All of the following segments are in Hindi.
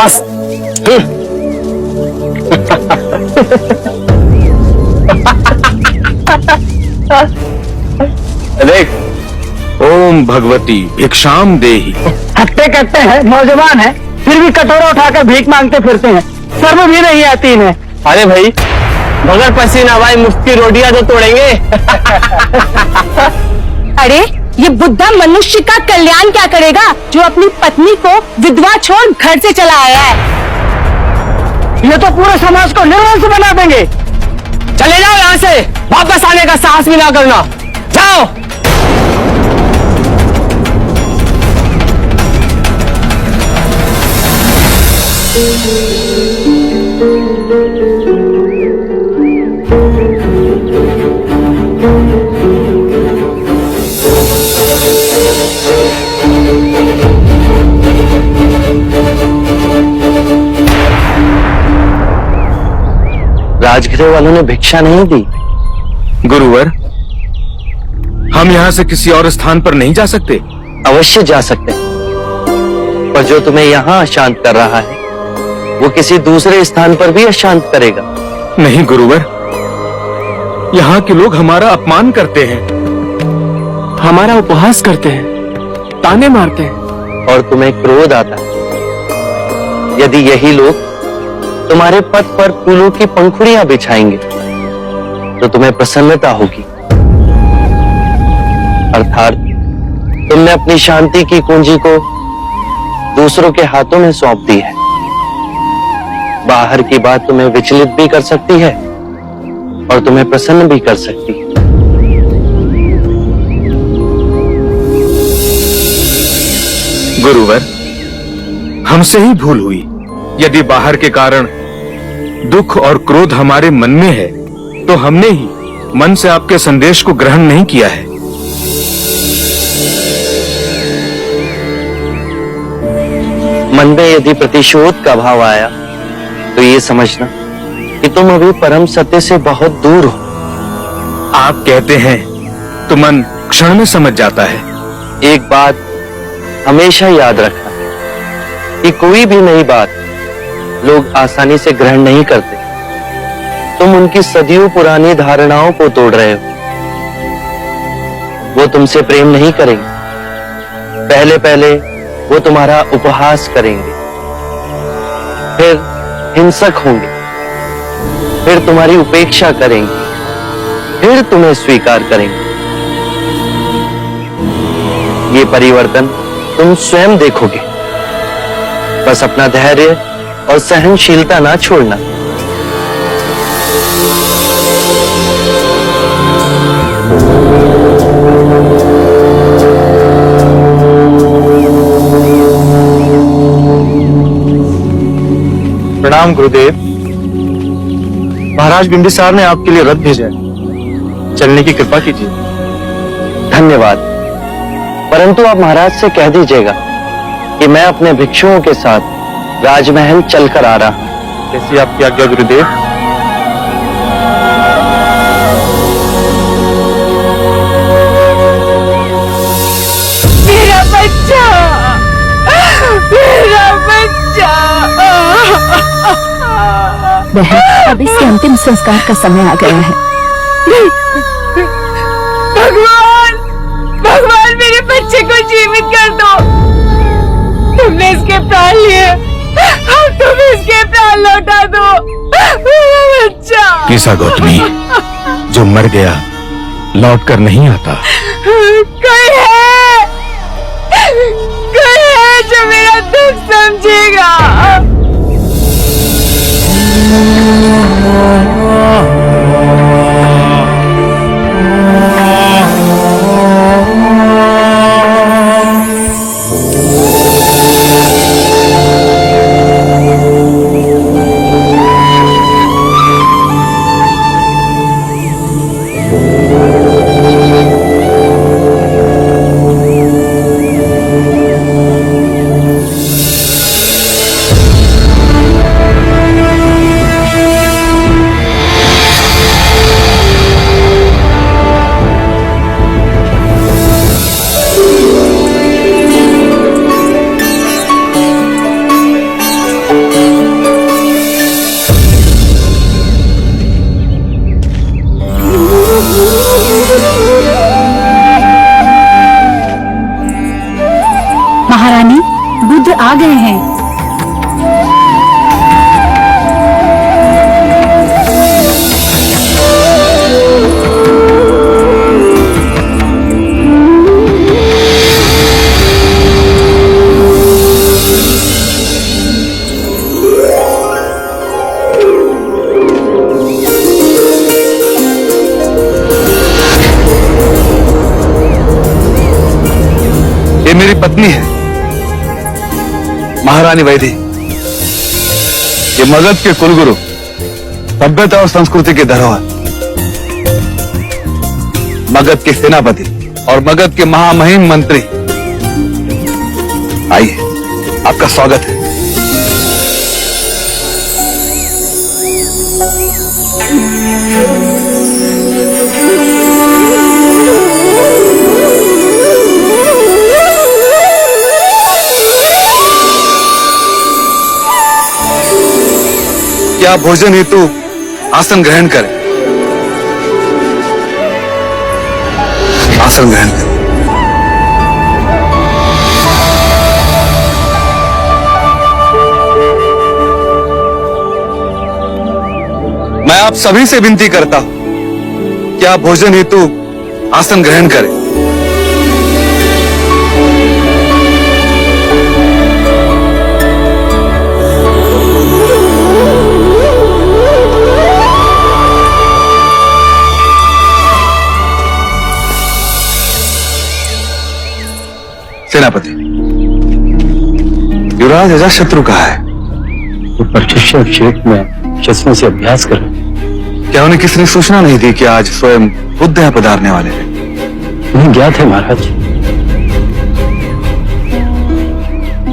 बस। देख, ओम भगवती भिक्षाम देहि। हट्टे कट्टे हैं, नौजवान है, फिर भी कटोरा उठाकर भीख मांगते फिरते हैं। शर्म भी नहीं आती इन्हें। अरे भाई, बगैर पसीना भाई मुफ्त की रोटियां तो तोड़ेंगे। अरे ये बुद्धा मनुष्य का कल्याण क्या करेगा जो अपनी पत्नी को विधवा छोड़ घर से चला आया है। ये तो पूरे समाज को निर्वंश बना देंगे। चले जाओ यहाँ से, वापस आने का साहस भी ना करना। जाओ। राजगृह वालों ने भिक्षा नहीं दी। गुरुवर, हम यहाँ से किसी और स्थान पर नहीं जा सकते? अवश्य जा सकते हैं, पर जो तुम्हें यहाँ अशांत कर रहा है वो किसी दूसरे स्थान पर भी अशांत करेगा। नहीं गुरुवर, यहाँ के लोग हमारा अपमान करते हैं, हमारा उपहास करते हैं, ताने मारते हैं। और तुम्हें क्रोध आता है। यदि यही लोग तुम्हारे पथ पर फूलों की पंखुड़ियां बिछाएंगे तो तुम्हें प्रसन्नता होगी। अर्थात तुमने अपनी शांति की कुंजी को दूसरों के हाथों में सौंप दी है। बाहर की बात तुम्हें विचलित भी कर सकती है और तुम्हें प्रसन्न भी कर सकती है। गुरुवर, हमसे ही भूल हुई। यदि बाहर के कारण दुख और क्रोध हमारे मन में है तो हमने ही मन से आपके संदेश को ग्रहण नहीं किया है। मन में यदि प्रतिशोध का भाव आया तो ये समझना कि तुम अभी परम सत्य से बहुत दूर हो। आप कहते हैं तो मन क्षण में समझ जाता है। एक बात हमेशा याद रखना कि कोई भी नई बात लोग आसानी से ग्रहण नहीं करते। तुम उनकी सदियों पुरानी धारणाओं को तोड़ रहे हो। वो तुमसे प्रेम नहीं करेंगे। पहले पहले वो तुम्हारा उपहास करेंगे, फिर हिंसक होंगे, फिर तुम्हारी उपेक्षा करेंगे, फिर तुम्हें स्वीकार करेंगे। ये परिवर्तन तुम स्वयं देखोगे। बस अपना धैर्य और सहनशीलता ना छोड़ना। प्रणाम गुरुदेव। महाराज बिंबिसार ने आपके लिए रथ भेजा है, चलने की कृपा कीजिए। धन्यवाद, परंतु आप महाराज से कह दीजिएगा कि मैं अपने भिक्षुओं के साथ राजमहल चलकर आ रहा हूं। कैसी आपकी आज्ञा गुरुदेव। मेरा बच्चा, मेरा बच्चा। बहन, अब इसके अंतिम संस्कार का समय आ गया है। भगवान, भगवान मेरे बच्चे को जीवित कर दो। तुमने इसके प्राण लिए, अब तुम इसके प्राण लौटा दो। मेरा बच्चा। किसा गौतमी, जो मर गया लौट कर नहीं आता। कोई है, कोई है जो मेरा दुख समझेगा। पत्नी है महारानी वैदी। ये मगध के कुलगुरु, सभ्यता और संस्कृति के धरोहर, मगध के सेनापति और मगध के महामहिम मंत्री। आइए, आपका स्वागत है। क्या भोजन हेतु आसन ग्रहण करें? आसन ग्रहण करें। मैं आप सभी से विनती करता हूं कि आप भोजन हेतु आसन ग्रहण करें। सेनापति, युवराज अजातशत्रु कहाँ है? वो परीक्षा क्षेत्र में शस्त्रों से अभ्यास कर रहे हैं। क्या उन्हें किसी ने सूचना नहीं दी कि आज स्वयं बुद्ध यहाँ पधारने वाले हैं? उन्हें ज्ञात है महाराज।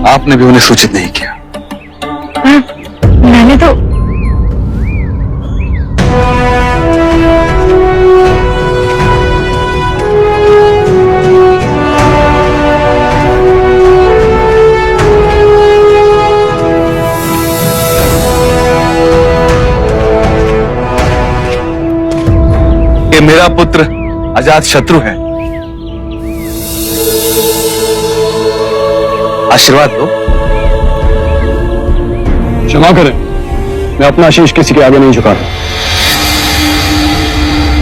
आपने भी उन्हें सूचित नहीं किया? मैंने तो कि मेरा पुत्र अजातशत्रु है। आशीर्वाद दो। क्षमा करें, मैं अपना शीश किसी के आगे नहीं झुकाता।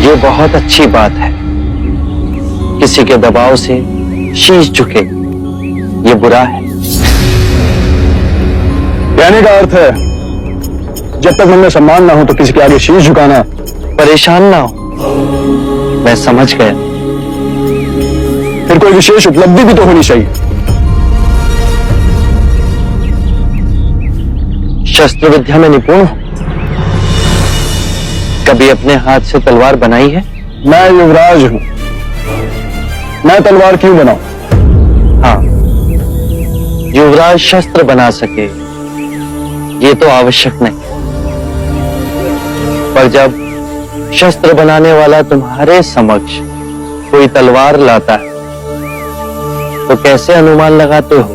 ये बहुत अच्छी बात है। किसी के दबाव से शीश झुके, ये बुरा है। कहने का अर्थ है जब तक मन में सम्मान ना हो तो किसी के आगे शीश झुकाना। परेशान ना हो, मैं समझ गया। फिर कोई विशेष उपलब्धि भी तो होनी चाहिए। शस्त्र विद्या में निपुण हो? कभी अपने हाथ से तलवार बनाई है? मैं युवराज हूं, मैं तलवार क्यों बनाऊं? हाँ, युवराज शस्त्र बना सके ये तो आवश्यक नहीं, पर जब शस्त्र बनाने वाला तुम्हारे समक्ष कोई तलवार लाता है तो कैसे अनुमान लगाते हो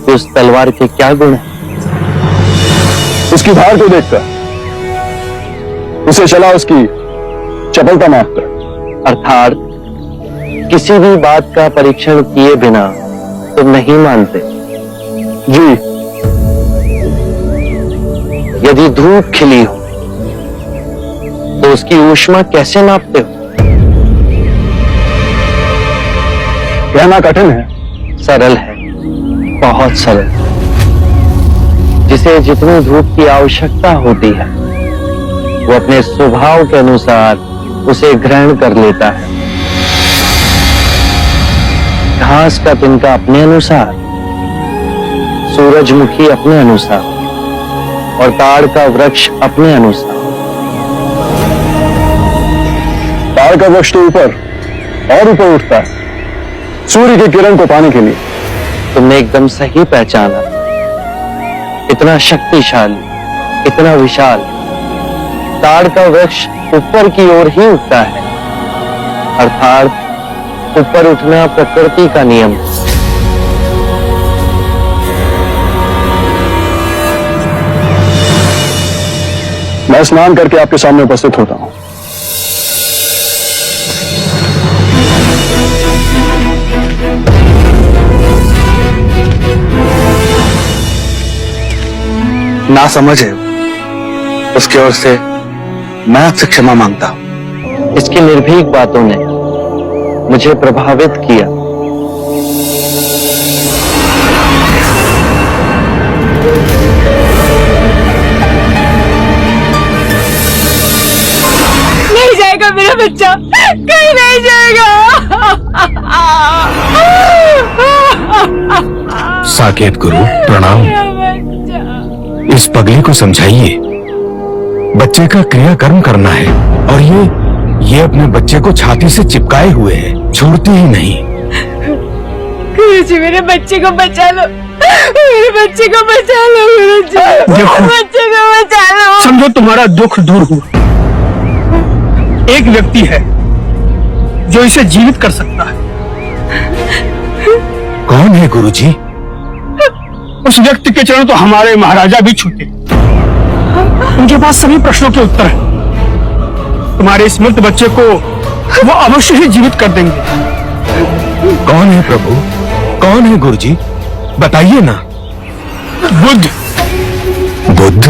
कि उस तलवार के क्या गुण है? उसकी धार को देखकर, उसे चला उसकी चपलता मापकर। अर्थात किसी भी बात का परीक्षण किए बिना तुम नहीं मानते? जी। यदि धूप खिली हो तो उसकी ऊष्मा कैसे नापते हो? कहना कठिन है। सरल है, बहुत सरल। जिसे जितनी धूप की आवश्यकता होती है वो अपने स्वभाव के अनुसार उसे ग्रहण कर लेता है। घास का तिनका अपने अनुसार, सूरजमुखी अपने अनुसार और ताड़ का वृक्ष अपने अनुसार। ताड़ का वृक्ष तो ऊपर और ऊपर उठता है सूर्य की किरण को पाने के लिए। तुमने एकदम सही पहचाना। इतना शक्तिशाली, इतना विशाल, ताड़ का वृक्ष ऊपर की ओर ही उठता है, अर्थात ऊपर उठना प्रकृति का नियम। मैं स्नान करके आपके सामने उपस्थित होता हूं। ना समझे उसकी ओर से मैं आपसे क्षमा मांगता हूं। इसकी निर्भीक बातों ने मुझे प्रभावित किया। नहीं जाएगा मेरा बच्चा, कहीं नहीं जाएगा। साकेत गुरु प्रणाम। इस पगली को समझाइए, बच्चे का क्रियाकर्म करना है और ये अपने बच्चे को छाती से चिपकाए हुए है, छोड़ते ही नहीं। गुरुजी मेरे बच्चे को बचा लो, मेरे बच्चे को बचा लो गुरुजी, देखो, बच्चे को बचा लो। समझो तुम्हारा दुख दूर हुआ। एक व्यक्ति है जो इसे जीवित कर सकता है। कौन है गुरुजी? उस व्यक्ति के चरण तो हमारे महाराजा भी छूते। उनके पास सभी प्रश्नों के उत्तर हैं। तुम्हारे इस मृत बच्चे को वो अवश्य ही जीवित कर देंगे। कौन है प्रभु? कौन है गुरुजी? बताइए ना। बुद्ध। बुद्ध?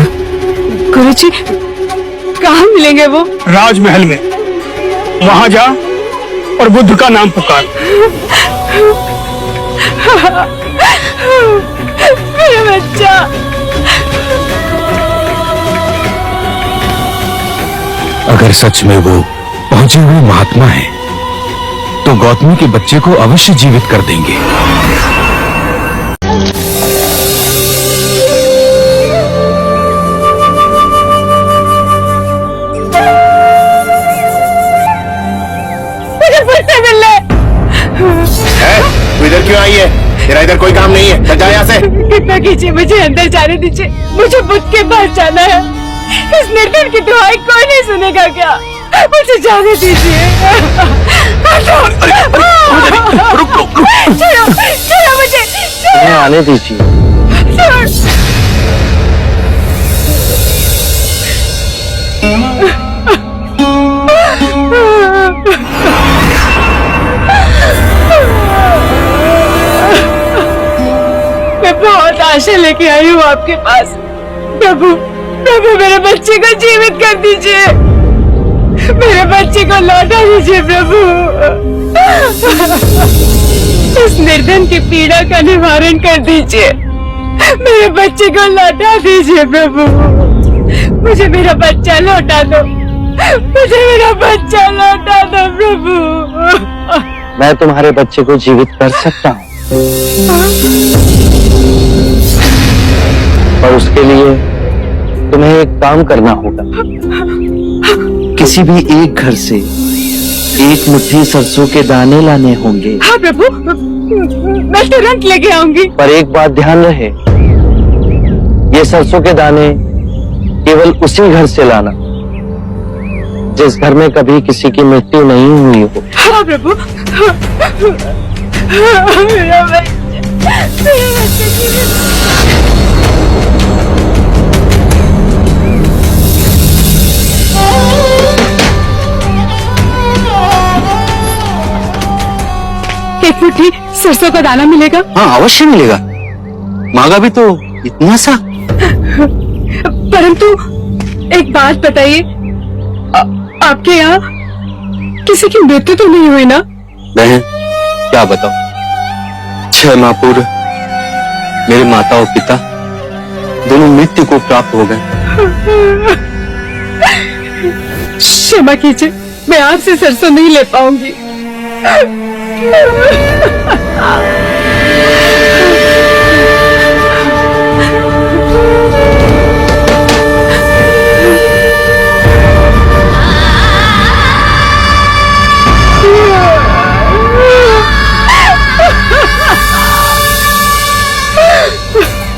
गुरुजी कहाँ मिलेंगे वो? राजमहल में। वहां जा और बुद्ध का नाम पुकार। मेरा बच्चा। अगर सच में वो पहुंचे हुए महात्मा है तो गौतमी के बच्चे को अवश्य जीवित कर देंगे। मुझे फिर से मिल ले। तू इधर क्यों आई है? तेरा इधर कोई काम नहीं है, चल जा यहाँ से। कृपा कीजिए, मुझे अंदर जाने दीजिए। मुझे बुद्ध के पास जाना है। इस निर्धन की दुआएं कोई नहीं सुनेगा क्या? मुझे जाने दीजिए। चलो चलो मुझे उन्हें आने दीजिए। मैं बहुत आशा लेके आई हूँ आपके पास। प्रभु प्रभु मेरे बच्चे को जीवित कर दीजिए, मेरे बच्चे को लौटा दीजिए प्रभु। इस निर्धन की पीड़ा का निवारण कर दीजिए, मेरे बच्चे को लौटा दीजिए प्रभु। मुझे मेरा बच्चा लौटा दो, मुझे मेरा बच्चा लौटा दो प्रभु। मैं तुम्हारे बच्चे को जीवित कर सकता हूँ, पर उसके लिए तुम्हें एक काम करना होगा। किसी भी एक घर से एक मुट्ठी सरसों के दाने लाने होंगे। हाँ प्रभु, मैं तुरंत लेके आऊंगी। पर एक बात ध्यान रहे, ये सरसों के दाने केवल उसी घर से लाना जिस घर में कभी किसी की मृत्यु नहीं हुई हो। हाँ प्रभु। मेरा बच्चा एक मुट्ठी सरसों का दाना मिलेगा? हाँ अवश्य मिलेगा, मांगा भी तो इतना सा। परंतु एक बात बताइए, आपके यहाँ किसी की मृत्यु तो नहीं हुई ना? बहन क्या बताओ, 6 माह पूर्व मेरे माता और पिता दोनों मृत्यु को प्राप्त हो गए। क्षमा कीजिए, मैं आपसे सरसों नहीं ले पाऊंगी।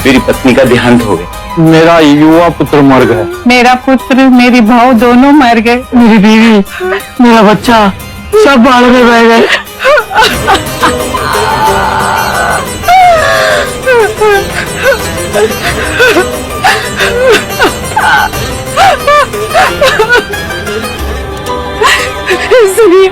मेरी पत्नी का देहांत हो गया। मेरा युवा पुत्र मर गया। मेरा पुत्र मेरी बहू दोनों मर गए। मेरी बीवी, मेरा बच्चा सब बाढ़ में बह गए। सुनिए,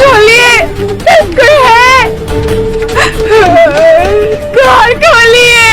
खोलिए, कोई है? द्वार खोलिए।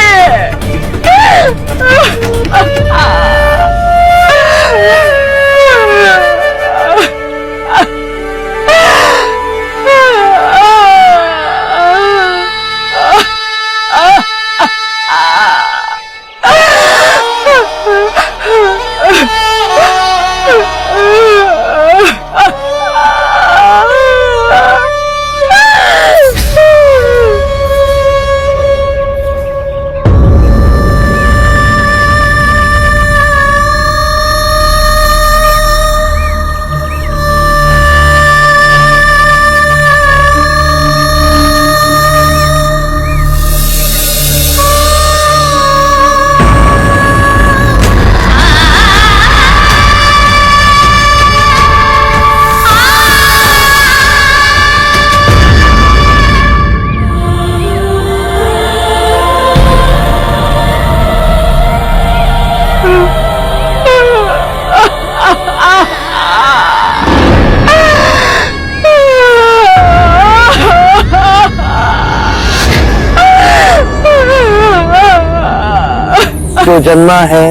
जो जन्मा है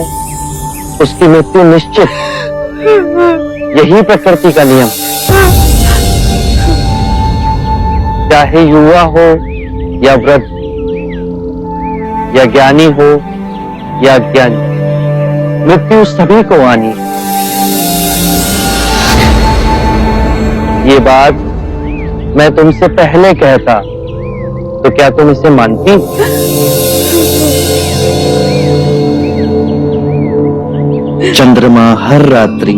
उसकी मृत्यु निश्चित, यही प्रकृति का नियम। चाहे युवा हो या वृद्ध, या ज्ञानी हो या अज्ञानी, मृत्यु सभी को आनी है। ये बात मैं तुमसे पहले कहता तो क्या तुम इसे मानती? चंद्रमा हर रात्रि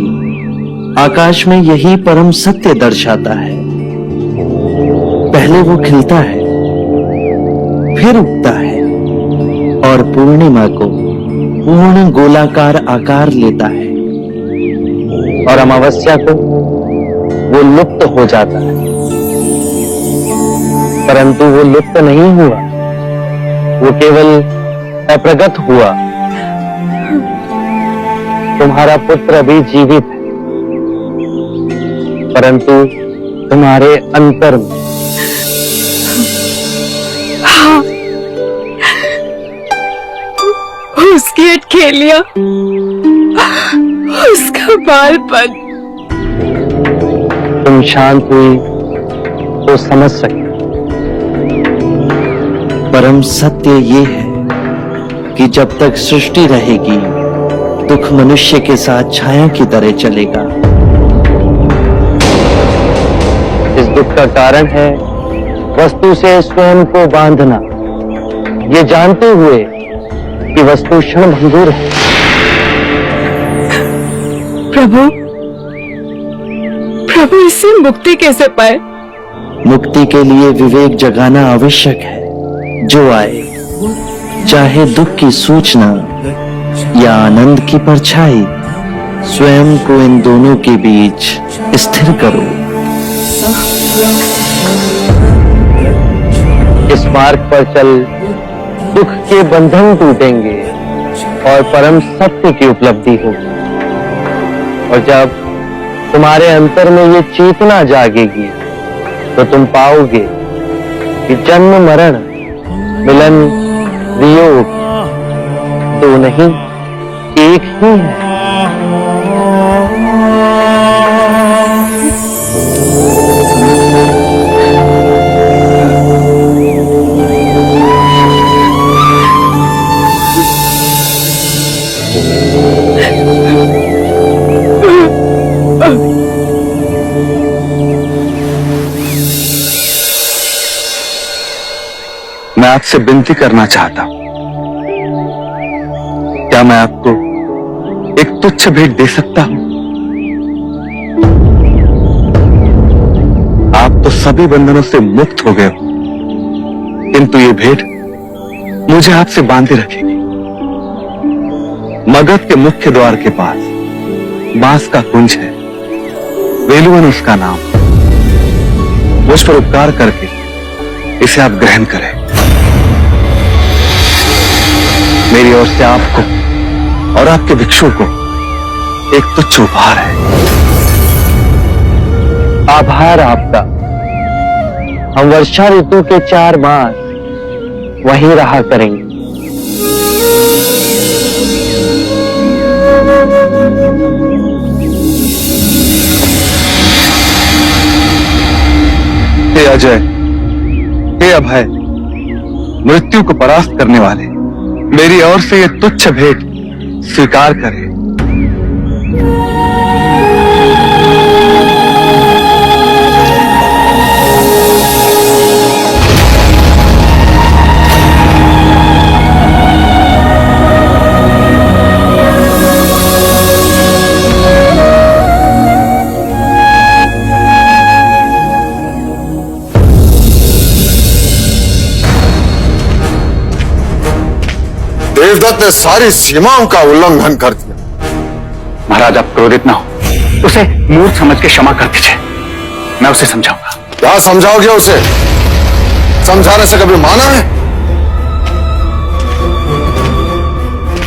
आकाश में यही परम सत्य दर्शाता है। पहले वो खिलता है, फिर उगता है और पूर्णिमा को पूर्ण गोलाकार आकार लेता है, और अमावस्या को वो लुप्त हो जाता है। परंतु वो लुप्त नहीं हुआ, वो केवल अप्रगट हुआ। तुम्हारा पुत्र अभी जीवित है, परंतु तुम्हारे अंतर में। हाँ, उसकी अटखेलियां, उसका बालपन। तुम शांत हुई तो समझ सके। परम सत्य ये है कि जब तक सृष्टि रहेगी, दुख मनुष्य के साथ छाया की तरह चलेगा। इस दुख का कारण है वस्तु से स्वयं को बांधना, ये जानते हुए कि वस्तु क्षणभंगुर है। प्रभु, प्रभु इससे मुक्ति कैसे पाए? मुक्ति के लिए विवेक जगाना आवश्यक है। जो आए, चाहे दुख की सूचना या आनंद की परछाई, स्वयं को इन दोनों के बीच स्थिर करो। इस मार्ग पर चल दुख के बंधन टूटेंगे और परम सत्य की उपलब्धि होगी। और जब तुम्हारे अंतर में ये चेतना जागेगी तो तुम पाओगे कि जन्म मरण, मिलन वियोग दो नहीं, एक ही है। मैं आपसे विनती करना चाहता हूं, क्या मैं आपको एक तुच्छ भेंट दे सकता हूं? आप तो सभी बंधनों से मुक्त हो गए हो, किंतु ये भेंट मुझे आपसे बांधे रखेगी। मगध के मुख्य द्वार के पास बांस का कुंज है, वेलुवन उसका नाम। मुझ पर उपकार करके इसे आप ग्रहण करें। मेरी ओर से आपको और आपके भिक्षु को एक तुच्छ उपहार है। आभार आपका। हम वर्षा ऋतु के 4 मास वहीं रहा करेंगे। हे अजय, हे अभय, मृत्यु को परास्त करने वाले, मेरी ओर से यह तुच्छ भेंट स्वीकार करें। देवदत्त ने सारी सीमाओं का उल्लंघन कर दिया। महाराज, आप क्रोधित ना हो, उसे मूर्ख समझ के क्षमा कर दीजिए। मैं उसे समझाऊंगा। क्या समझाओगे उसे? समझाने से कभी माना है?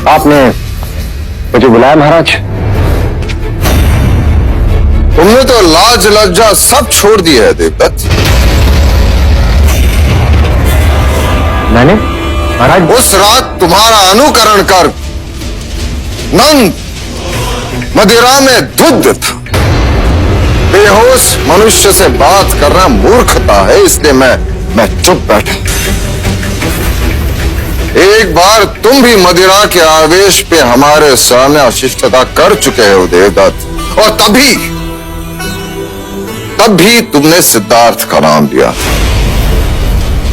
आपने मुझे बुलाया महाराज? तुमने तो लाज लज्जा सब छोड़ दिया है देवदत्त। मैंने? महाराज, उस रात तुम्हारा अनुकरण कर नंद मदिरा में धुत था। बेहोश मनुष्य से बात करना मूर्खता है, इसलिए मैं चुप बैठा। एक बार तुम भी मदिरा के आवेश पे हमारे सामने अशिष्टता कर चुके हो देवदत्त, और तब भी तुमने सिद्धार्थ का नाम लिया।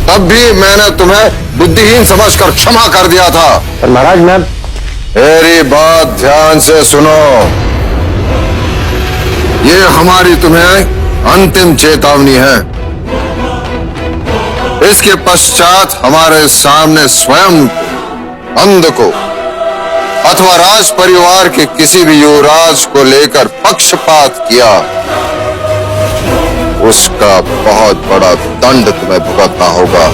तब भी मैंने तुम्हें बुद्धिहीन समझकर क्षमा कर दिया था। पर महाराज मैं मेरी बात ध्यान से सुनो। ये हमारी तुम्हें अंतिम चेतावनी है। इसके पश्चात हमारे सामने स्वयं नंद को अथवा राज परिवार के किसी भी युवराज को लेकर पक्षपात किया, उसका बहुत बड़ा दंड तुम्हें भुगतना होगा।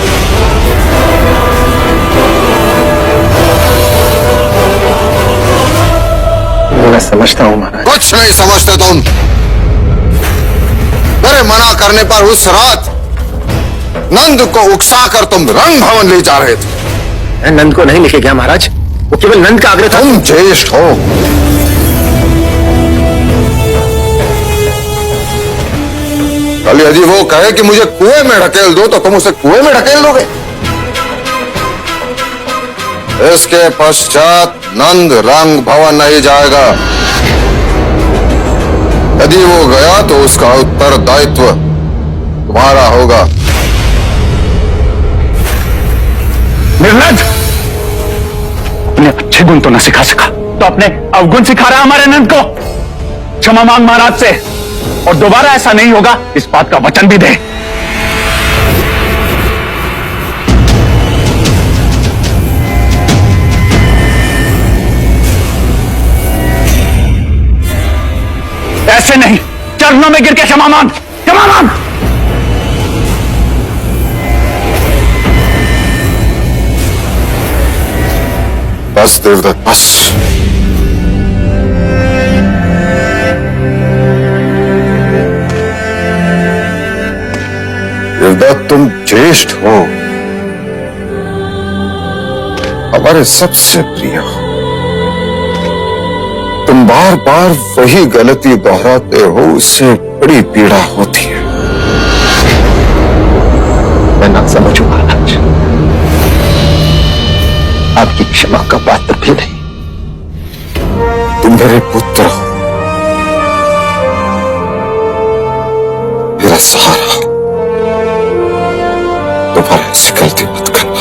मैं समझता हूं महाराज। कुछ नहीं समझते तुम। मेरे मना करने पर उस रात नंद को उकसाकर तुम रंग भवन ले जा रहे थे। मैं नंद को नहीं लेके गया महाराज, वो केवल नंद का आग्रह था। तुम ज्येष्ठ हो। कल यदि वो कहे कि मुझे कुएं में ढकेल दो तो तुम उसे कुएं में ढकेल दोगे। इसके पश्चात नंद रंग भवन नहीं जाएगा। यदि वो गया तो उसका उत्तरदायित्व तुम्हारा होगा। निर्लज, अपने अच्छे गुण तो न सिखा सका तो अपने अवगुण सिखा रहा हमारे नंद को। क्षमा मांग महाराज से, और दोबारा ऐसा नहीं होगा, इस बात का वचन भी दे। ऐसे नहीं, चरणों में गिर के क्षमा मांग, क्षमा मांग। बस देवदत्त, बस। देवदत्त, तुम ज्येष्ठ हो, हमारे सबसे प्रिय हो। तुम बार बार वही गलती दोहराते हो, उससे बड़ी पीड़ा होती है। मैं ना समझू महाराज, आपकी क्षमा का पात्र भी नहीं। तुम मेरे पुत्र हो, मेरा सहारा हो। दोबारा ऐसी गलती मत करना।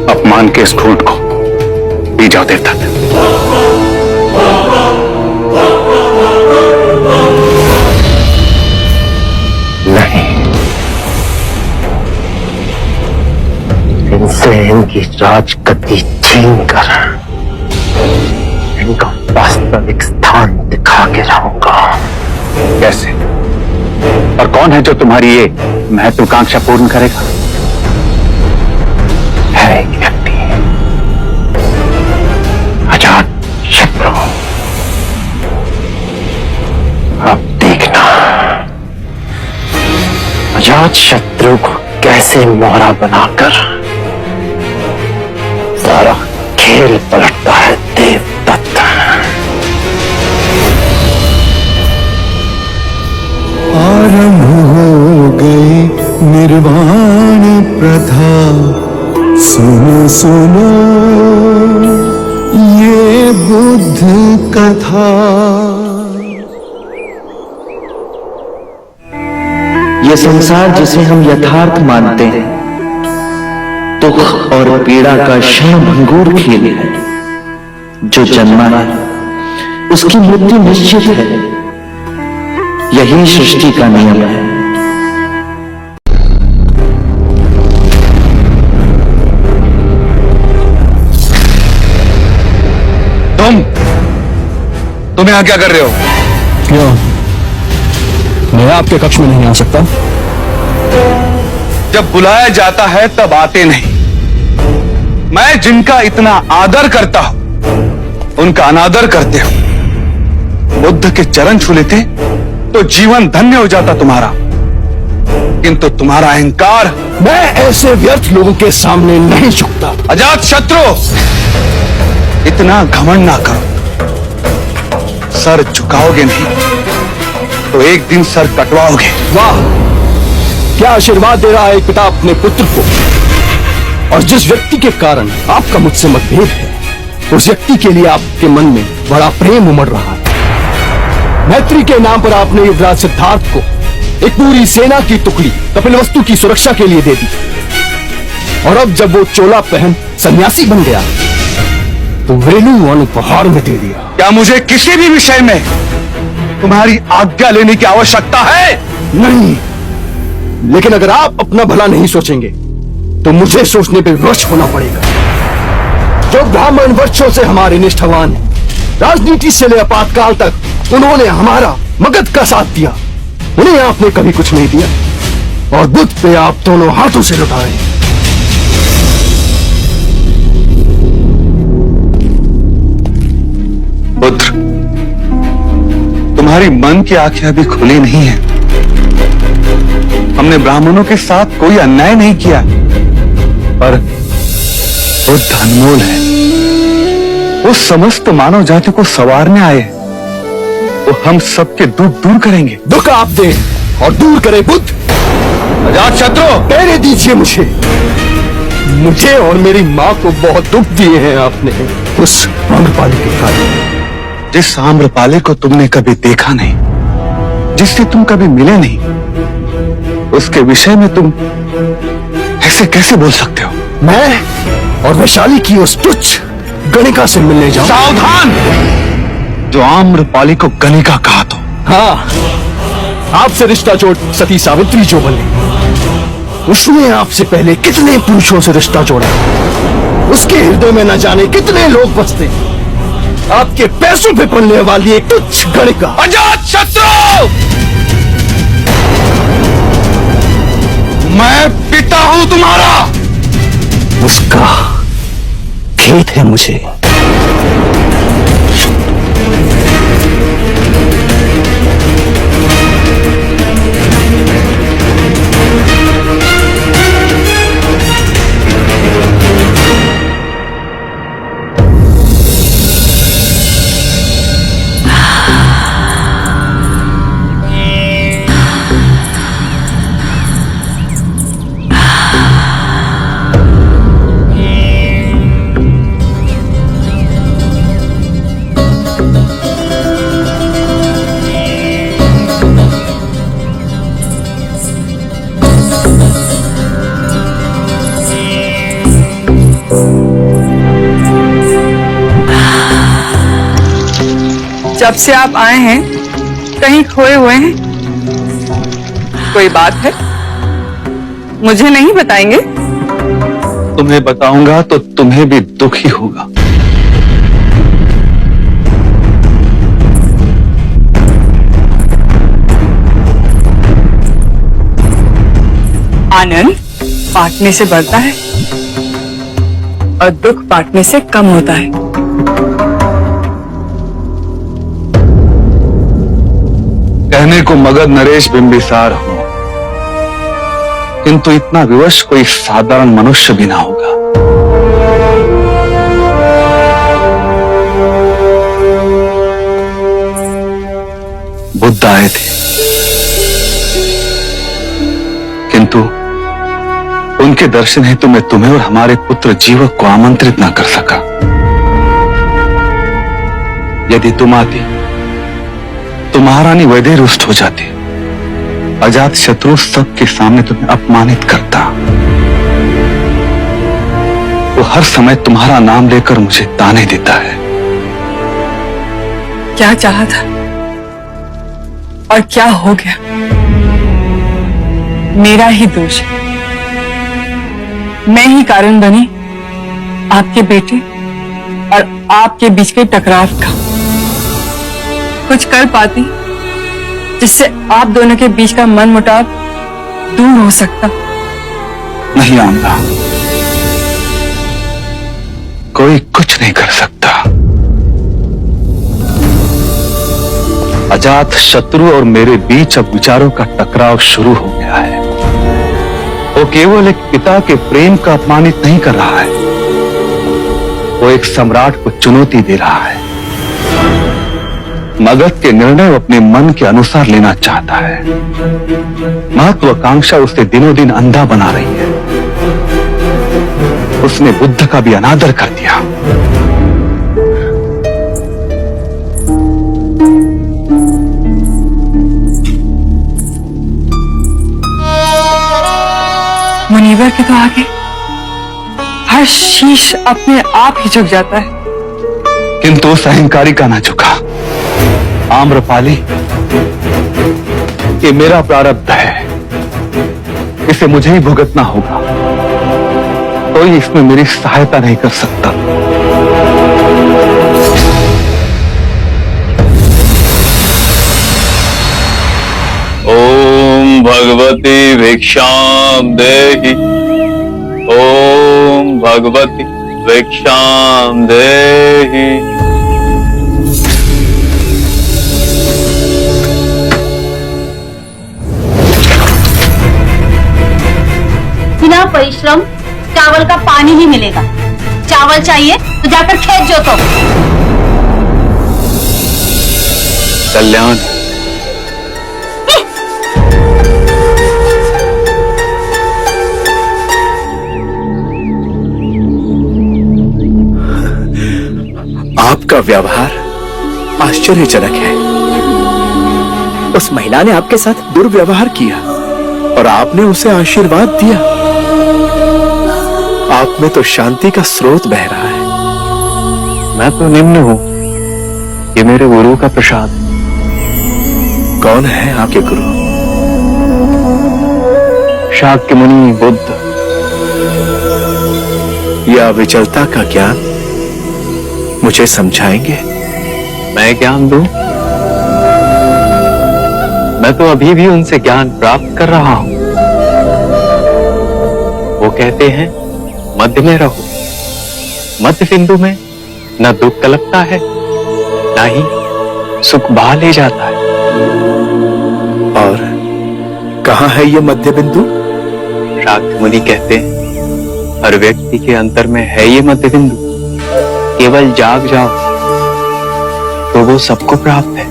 अपमान के इस घूंट को पी जाओ देवदत्त। नहीं, इनसे इनकी राजगद्दी छीन कर इनका वास्तविक स्थान दिखा के रहूंगा। कैसे? और कौन है जो तुम्हारी ये महत्वाकांक्षा पूर्ण करेगा? है एक व्यक्ति, अजात शत्रु। अब देखना अजात शत्रु को कैसे मोहरा बनाकर सारा खेल पलटता है देवदत्त। आरंभ हो गई निर्वाण प्रथा, सुनो सुनो ये बुद्ध कथा। ये संसार जिसे हम यथार्थ मानते हैं, दुख और पीड़ा का क्षणभंगुर खेल है। जो जन्मा है उसकी मृत्यु निश्चित है। यही सृष्टि का नियम है। तुम यहाँ क्या कर रहे हो? क्यों, मैं आपके कक्ष में नहीं आ सकता। जब बुलाया जाता है तब आते नहीं। मैं जिनका इतना आदर करता हूं उनका अनादर करते हो। बुद्ध के चरण छू लेते तो जीवन धन्य हो जाता तुम्हारा, किंतु तुम्हारा अहंकार। मैं ऐसे व्यर्थ लोगों के सामने नहीं झुकता। अजात शत्रु, इतना घमंड ना करो। सर झुकाओगे नहीं तो एक दिन सर कटवाओगे। वाह, क्या आशीर्वाद दे रहा है एक पिता अपने पुत्र को। और जिस व्यक्ति के कारण आपका मुझसे मतभेद है, उस व्यक्ति के लिए आपके मन में बड़ा प्रेम उमड़ रहा है। मैत्री के नाम पर आपने युवराज सिद्धार्थ को एक पूरी सेना की टुकड़ी कपिलवस्तु की सुरक्षा के लिए दे दी, और अब जब वो चोला पहन सन्यासी बन गया तो वेलुवन उपहार में दे दिया। क्या मुझे किसी भी विषय में तुम्हारी आज्ञा लेने की आवश्यकता है? नहीं, लेकिन अगर आप अपना भला नहीं सोचेंगे तो मुझे सोचने पर विवश होना पड़ेगा। जो ब्राह्मण वर्षों से हमारे निष्ठावान हैं, राजनीति से ले आपातकाल तक उन्होंने हमारा मगध का साथ दिया, उन्हें आपने कभी कुछ नहीं दिया, और बुद्ध पे आप दोनों हाथों से लुटाए। पुत्र, तुम्हारी मन की आंखें अभी खुली नहीं है। हमने ब्राह्मणों के साथ कोई अन्याय नहीं किया, पर बुद्ध अनमोल है। वो समस्त मानव जाति को संवारने आए, वो हम सबके दुख दूर करेंगे। दुख आप दे और दूर करे बुद्ध। अजात शत्रु, कहने दीजिए मुझे और मेरी माँ को बहुत दुख दिए हैं आपने उस आम्रपाली के कारण। जिस आम्रपाली को तुमने कभी देखा नहीं, जिससे तुम कभी मिले नहीं, उसके विषय में तुम ऐसे कैसे बोल सकते हो? मैं और वैशाली की उस तुच्छ गणिका से मिलने जाऊं? सावधान! जो आम्रपाली को गणिका कहा तो। हाँ, आपसे रिश्ता जोड़ सती सावित्री जो बने, उसने आपसे पहले कितने पुरुषों से रिश्ता जोड़ा। उसके हृदय में न जाने कितने लोग बसते। आपके पैसों पे पलने वाली एक तुच्छ गणिका। अजात शत्रु, मैं पिता हूं तुम्हारा। उसका खेद है मुझे। जब से आप आए हैं कहीं खोए हुए हैं। कोई बात है? मुझे नहीं बताएंगे? तुम्हें बताऊंगा तो तुम्हें भी दुख ही होगा। आनंद बांटने से बढ़ता है और दुख बांटने से कम होता है। कहने को मगध नरेश बिंबिसार हो, किंतु इतना विवश कोई साधारण मनुष्य भी ना होगा। बुद्ध आए थे, किंतु उनके दर्शन हेतु मैं तुम्हें और हमारे पुत्र जीवक को आमंत्रित ना कर सका। यदि तुम आती तो महारानी वैदेही रुष्ट हो जाती। अजात शत्रु सबके सामने तुम्हें अपमानित करता। वो हर समय तुम्हारा नाम लेकर मुझे ताने देता है। क्या चाहा था और क्या हो गया? मेरा ही दोष है। मैं ही कारण बनी आपके बेटे और आपके बीच के टकराव का। कुछ कर पाती जिससे आप दोनों के बीच का मन मुटाव दूर हो सकता। नहीं आमना, कोई कुछ नहीं कर सकता। अजात शत्रु और मेरे बीच अब विचारों का टकराव शुरू हो गया है। वो केवल एक पिता के प्रेम का अपमानित नहीं कर रहा है, वो एक सम्राट को चुनौती दे रहा है। मगध के निर्णय वो अपने मन के अनुसार लेना चाहता है। महत्वाकांक्षा उसे दिनों दिन अंधा बना रही है। उसने बुद्ध का भी अनादर कर दिया। मुनीवर के तो आगे हर शीश अपने आप ही झुक जाता है। किंतु उस अहंकारी का ना झुका। आम्रपाली, ये मेरा प्रारब्ध है, इसे मुझे ही भुगतना होगा। कोई इसमें मेरी सहायता नहीं कर सकता। ओम भगवती भिक्षाम देहि। ओम भगवती भिक्षाम देहि। बिना परिश्रम चावल का पानी ही मिलेगा। चावल चाहिए तो जाकर खेत जोतो। कल्याण, आपका व्यवहार आश्चर्यजनक है। उस महिला ने आपके साथ दुर्व्यवहार किया और आपने उसे आशीर्वाद दिया। आप में तो शांति का स्रोत बह रहा है। मैं तो निम्न हूं, ये मेरे गुरु का प्रसाद। कौन है आपके गुरु? शाक्य मुनि बुद्ध। यह अविचलता का ज्ञान मुझे समझाएंगे? मैं ज्ञान दूं? मैं तो अभी भी उनसे ज्ञान प्राप्त कर रहा हूं। वो कहते हैं मध्य में रहो। मध्य बिंदु में न दुख कलपता है, न ही सुख बहा ले जाता है। और कहां है यह मध्य बिंदु? शाक्य मुनि कहते हैं हर व्यक्ति के अंतर में है ये मध्य बिंदु। केवल जाग जाओ तो वो सबको प्राप्त है।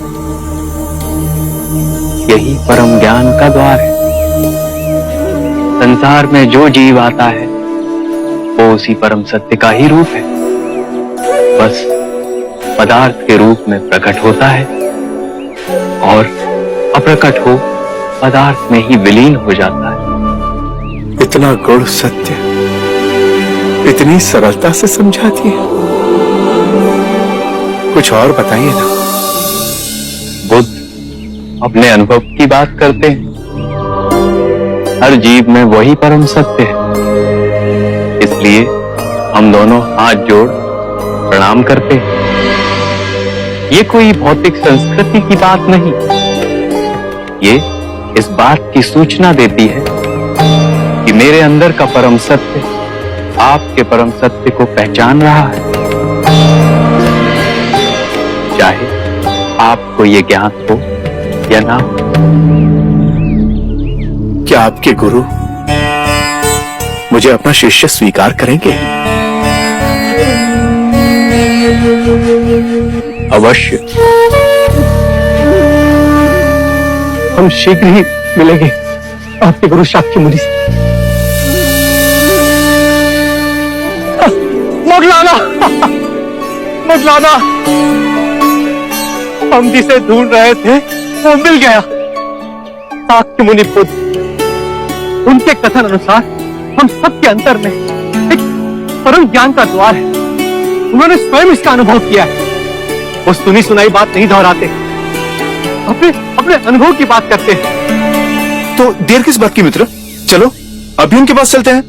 यही परम ज्ञान का द्वार है। संसार में जो जीव आता है वो उसी परम सत्य का ही रूप है, बस पदार्थ के रूप में प्रकट होता है और अप्रकट हो पदार्थ में ही विलीन हो जाता है। इतना गुण सत्य इतनी सरलता से समझाती है। कुछ और बताइए ना। बुद्ध अपने अनुभव की बात करते हैं। हर जीव में वही परम सत्य है, इसलिए हम दोनों हाथ जोड़ प्रणाम करते हैं। ये कोई भौतिक संस्कृति की बात नहीं, ये इस बात की सूचना देती है कि मेरे अंदर का परम सत्य आपके परम सत्य को पहचान रहा है। चाहे आपको ये ज्ञान हो या ना हो। क्या आपके गुरु मुझे अपना शिष्य स्वीकार करेंगे? अवश्य। हम शीघ्र ही मिलेंगे आपके गुरु शाक्य मुनि से। मौलाना, मौलाना, हम जिसे ढूंढ रहे थे वो मिल गया। शाक्य मुनि बुद्ध, उनके कथन अनुसार हम सबके अंतर में एक परम ज्ञान का द्वार है। उन्होंने स्वयं इसका अनुभव किया है। वो सुनी सुनाई बात नहीं दोहराते, अपने अपने अनुभव की बात करते हैं। तो देर किस बात की मित्र, चलो अभी उनके पास चलते हैं।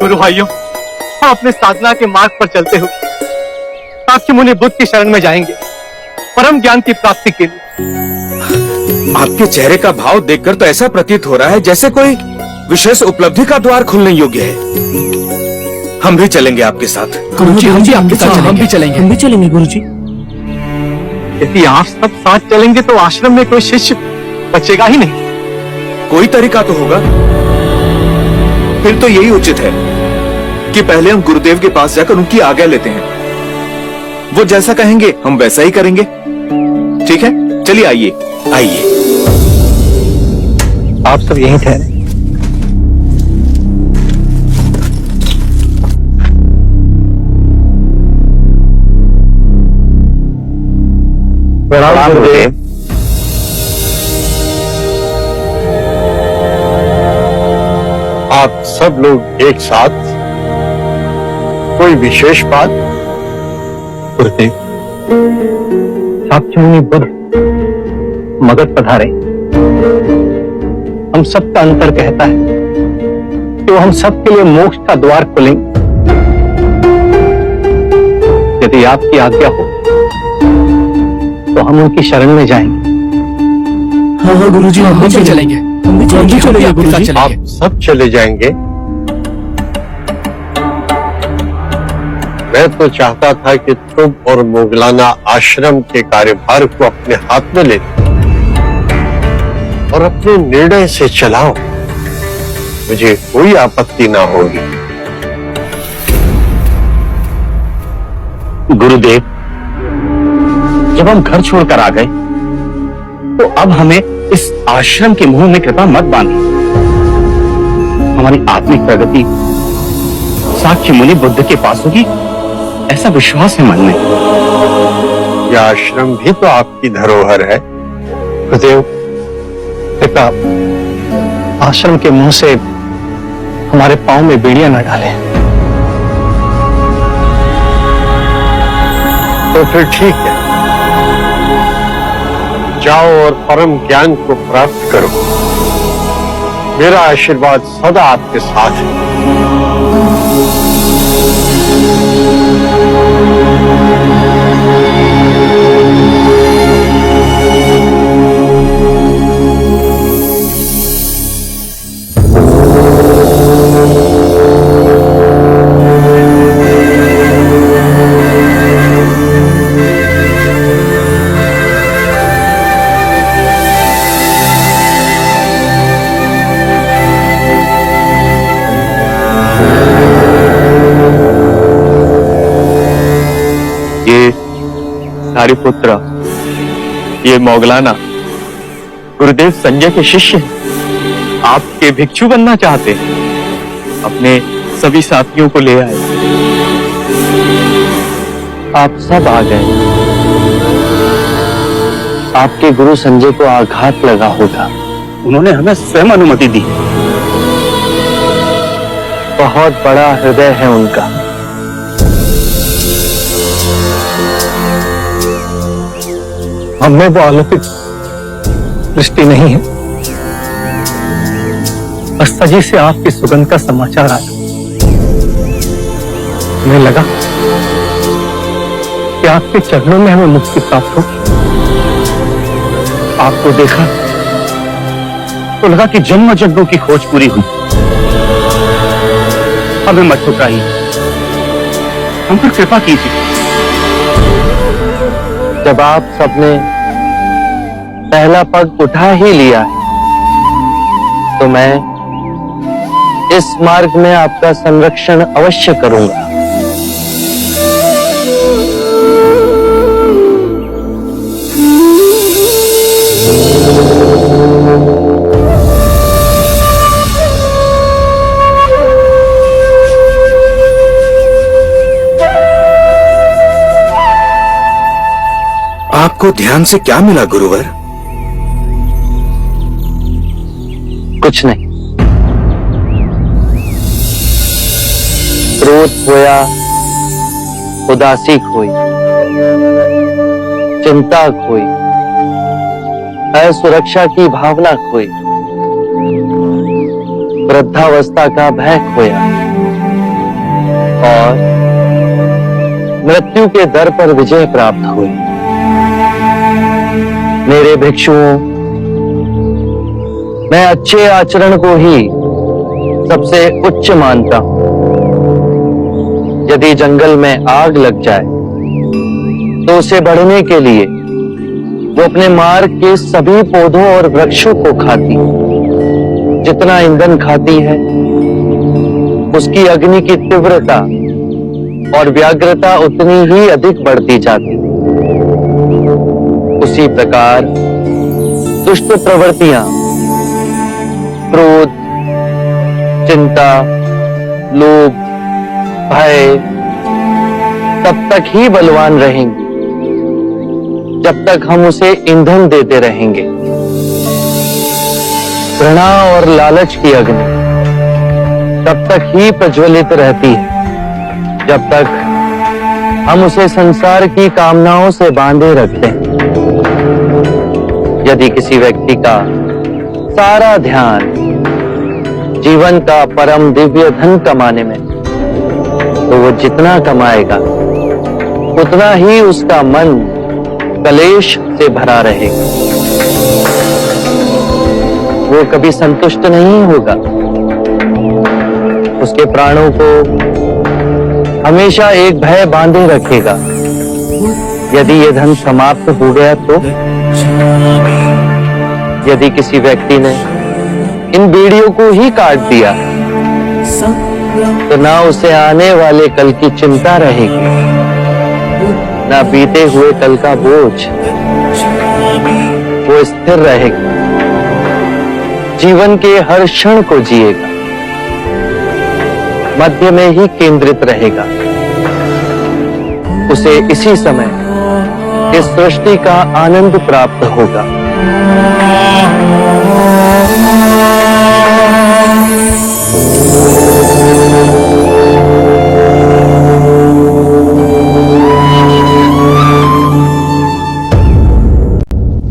गुरु भाइयों, हम अपने साधना के मार्ग पर चलते हुए शाक्य मुनि बुद्ध की शरण में जाएंगे परम ज्ञान की प्राप्ति के लिए। आपके चेहरे का भाव देखकर तो ऐसा प्रतीत हो रहा है जैसे कोई विशेष उपलब्धि का द्वार खुलने योग्य है। हम भी चलेंगे आपके साथ। गुरुजी हम भी आपके साथ हम भी चलेंगे। हम भी चलेंगे गुरुजी। यदि आप सब साथ चलेंगे तो आश्रम में कोई शिष्य बचेगा ही नहीं। कोई तरीका तो होगा। फिर तो यही उचित है कि पहले हम गुरुदेव के पास जाकर उनकी आज्ञा लेते हैं। वो जैसा कहेंगे हम वैसा ही करेंगे। ठीक है, चलिए आइए आइए। आप सब यहीं ठहरे। प्रणाम गुरुदेव। आप सब लोग एक साथ, कोई विशेष बात? गुरुदेव, साक्षी मुनि बुद्ध मगध पधारे। हम सबका अंतर कहता है कि वो हम सबके लिए मोक्ष का द्वार खोलेंगे। यदि आपकी आज्ञा हो तो हम उनकी शरण में जाएंगे। हाँ हाँ गुरुजी हम भी चलेंगे। हम भी चलेंगे गुरुजी। आप सब चले जाएंगे? मैं तो चाहता था कि तुम और मोगलाना आश्रम के कार्यभार को अपने हाथ में ले और अपने निर्णय से चलाओ। मुझे कोई आपत्ति ना होगी। गुरुदेव, जब हम घर छोड़कर आ गए तो अब हमें इस आश्रम के मुंह में कृपा मत बांधिए। हमारी आत्मिक प्रगति साक्षी मुनि बुद्ध के पास होगी, ऐसा विश्वास है मन में। यह आश्रम भी तो आपकी धरोहर है। गुरुदेव, कृपया आश्रम के मुंह से हमारे पांव में बेड़ियां न डालें। तो फिर ठीक है, जाओ और परम ज्ञान को प्राप्त करो। मेरा आशीर्वाद सदा आपके साथ है। पुत्र, ये मोगलाना गुरुदेव संजय के शिष्य हैं। आपके भिक्षु बनना चाहते हैं। अपने सभी साथियों को ले आए। आप सब आ गए। आपके गुरु संजय को आघात लगा होगा। उन्होंने हमें स्वयं अनुमति दी। बहुत बड़ा हृदय है उनका। हमें वो अलौकिक दृष्टि नहीं है। अस्ताजी से आपकी सुगंध का समाचार आया। हमें लगा कि आपके चरणों में हमें मुक्ति प्राप्त होगी। आपको देखा तो लगा कि जन्म जन्मों की खोज पूरी हुई। हमें मत ठुकराइए, हम पर कृपा कीजिए। जब आप सबने पहला पग उठा ही लिया है तो मैं इस मार्ग में आपका संरक्षण अवश्य करूंगा। आपको ध्यान से क्या मिला गुरुवर? कुछ नहीं। क्रोध खोया, उदासी खोई, चिंता खोई, असुरक्षा की भावना खोई, वृद्धावस्था का भय खोया और मृत्यु के दर पर विजय प्राप्त हुई। मेरे भिक्षुओं, मैं अच्छे आचरण को ही सबसे उच्च मानता हूं। यदि जंगल में आग लग जाए तो उसे बढ़ने के लिए वो अपने मार्ग के सभी पौधों और वृक्षों को खाती है। जितना ईंधन खाती है उसकी अग्नि की तीव्रता और व्याग्रता उतनी ही अधिक बढ़ती जाती है। उसी प्रकार दुष्ट प्रवृत्तियां, क्रोध, चिंता, लोभ, भय तब तक ही बलवान रहेंगी जब तक हम उसे ईंधन देते रहेंगे। घृणा और लालच की अग्नि तब तक ही प्रज्वलित रहती है जब तक हम उसे संसार की कामनाओं से बांधे रखते हैं। यदि किसी व्यक्ति का सारा ध्यान जीवन का परम दिव्य धन कमाने में, तो वो जितना कमाएगा उतना ही उसका मन कलेश से भरा रहेगा। वो कभी संतुष्ट नहीं होगा। उसके प्राणों को हमेशा एक भय बांधे रखेगा। यदि ये धन समाप्त हो गया तो? यदि किसी व्यक्ति ने इन बेड़ियों को ही काट दिया तो ना उसे आने वाले कल की चिंता रहेगी, ना बीते हुए कल का बोझ। वो स्थिर रहेगा, जीवन के हर क्षण को जिएगा, मध्य में ही केंद्रित रहेगा। उसे इसी समय इस सृष्टि का आनंद प्राप्त होगा।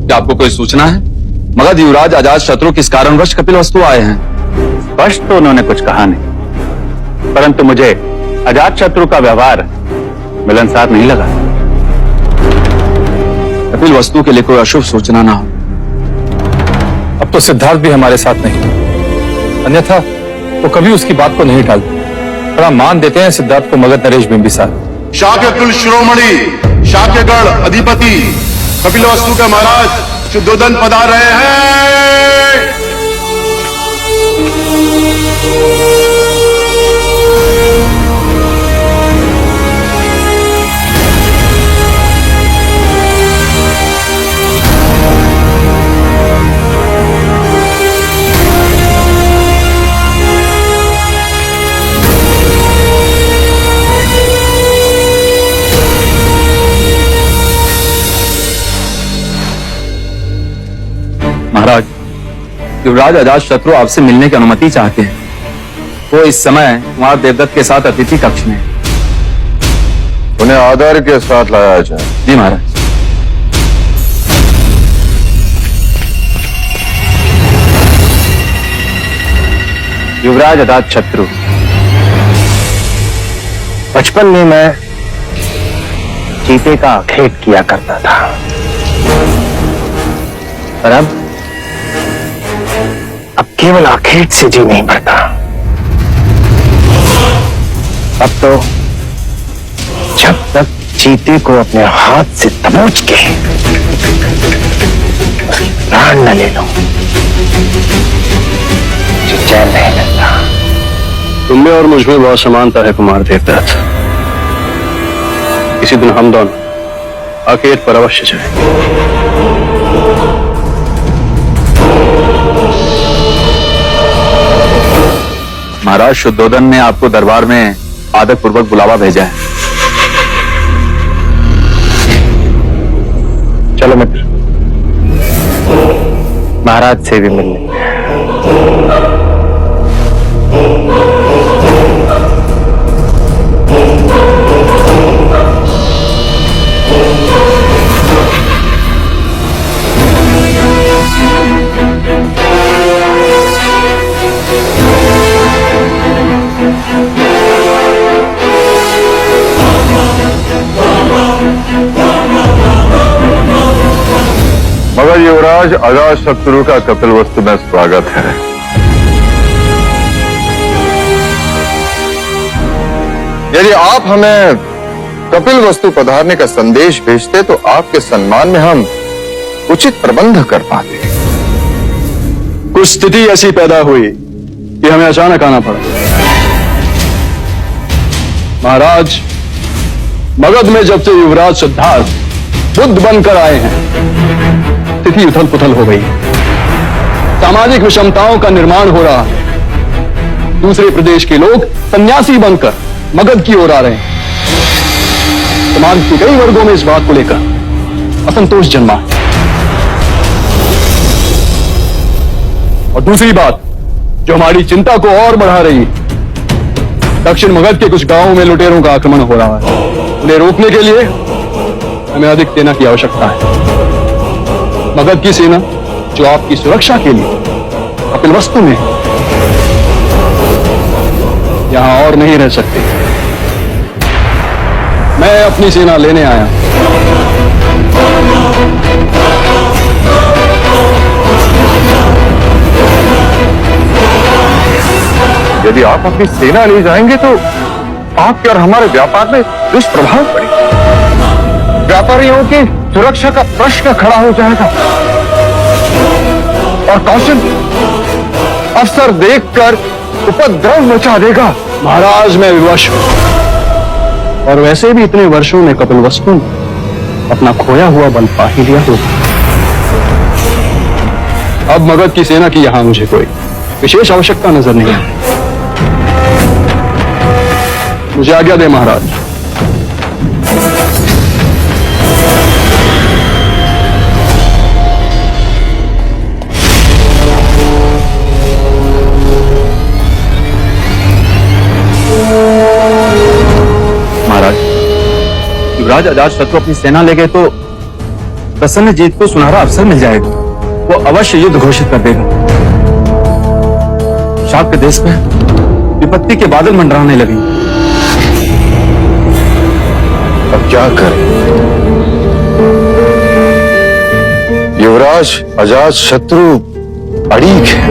क्या आपको कोई सूचना है? मगध युवराज अजात शत्रु किस कारणवश कपिलवस्तु आए हैं? स्पष्ट तो उन्होंने कुछ कहा नहीं, परंतु मुझे अजात शत्रु का व्यवहार मिलनसार नहीं लगा। कपिलवस्तु के लिए कोई अशुभ सूचना ना हो। अब तो सिद्धार्थ भी हमारे साथ नहीं, अन्यथा वो कभी उसकी बात को नहीं टालते। थोड़ा मान देते हैं सिद्धार्थ को मगध नरेश बिंबिसार। शाक्य कुल शिरोमणि शाक्यगढ़ अधिपति कपिलवस्तु के महाराज शुद्धोदन पधार रहे हैं। महाराज, युवराज अजात शत्रु आपसे मिलने की अनुमति चाहते हैं। वो इस समय कुमार देवदत्त के साथ अतिथि कक्ष में। उन्हें आदर के साथ लाया जाए। जी महाराज। युवराज अजात शत्रु, बचपन में मैं चीते का आखेट किया करता था, पर अब केवल आखेट से जी नहीं भरता। अब तो जब तक चीते को अपने हाथ से दबोच के उसके प्राण न ले लो, मुझे चैन नहीं मिलता। तुम में और मुझ में बहुत समानता है कुमार देवदत्त। किसी दिन हम दोनों आखेट पर अवश्य जाएंगे। महाराज, शुद्धोदन ने आपको दरबार में आदर पूर्वक बुलावा भेजा है। चलो मित्र, महाराज से भी मिलने। मगर युवराज अजातशत्रु का कपिलवस्तु में स्वागत है। यदि आप हमें कपिलवस्तु पधारने का संदेश भेजते तो आपके सम्मान में हम उचित प्रबंध कर पाते। कुछ स्थिति ऐसी पैदा हुई कि हमें अचानक आना पड़ा। महाराज, मगध में जब से युवराज सिद्धार्थ बुद्ध बनकर आए हैं, स्थिति उथल पुथल हो गई। सामाजिक विषमताओं का निर्माण हो रहा है। दूसरे प्रदेश के लोग सन्यासी बनकर मगध की ओर आ रहे हैं। समाज के कई वर्गों में इस बात को लेकर असंतोष जन्मा है। और दूसरी बात जो हमारी चिंता को और बढ़ा रही है, दक्षिण मगध के कुछ गांवों में लुटेरों का आक्रमण हो रहा है। उन्हें रोकने के लिए हमें अधिक सेना की आवश्यकता है। मगध की सेना जो आपकी सुरक्षा के लिए कपिलवस्तु में है, यहां और नहीं रह सकते। मैं अपनी सेना लेने आया। यदि आप अपनी सेना ले जाएंगे तो आपके और हमारे व्यापार में दुष्प्रभाव पड़ेगा। व्यापारियों की सुरक्षा का प्रश्न खड़ा हो जाएगा और कौशल अवसर देखकर उपद्रव मचा देगा। महाराज, मैं विवश हूं और वैसे भी इतने वर्षों में कपिलवस्तु अपना खोया हुआ बल पा ही लिया होगा। अब मगध की सेना की यहां मुझे कोई विशेष आवश्यकता नजर नहीं है। मुझे आज्ञा दे महाराज। महाराज, युवराज अजातशत्रु अपनी सेना ले गए तो प्रसन्नजीत को सुनहरा अवसर मिल जाएगा। वो अवश्य युद्ध घोषित कर देगा। शाक्त देश में विपत्ति के बादल मंडराने लगे। अब क्या करें? युवराज अजातशत्रु अड़ीग है।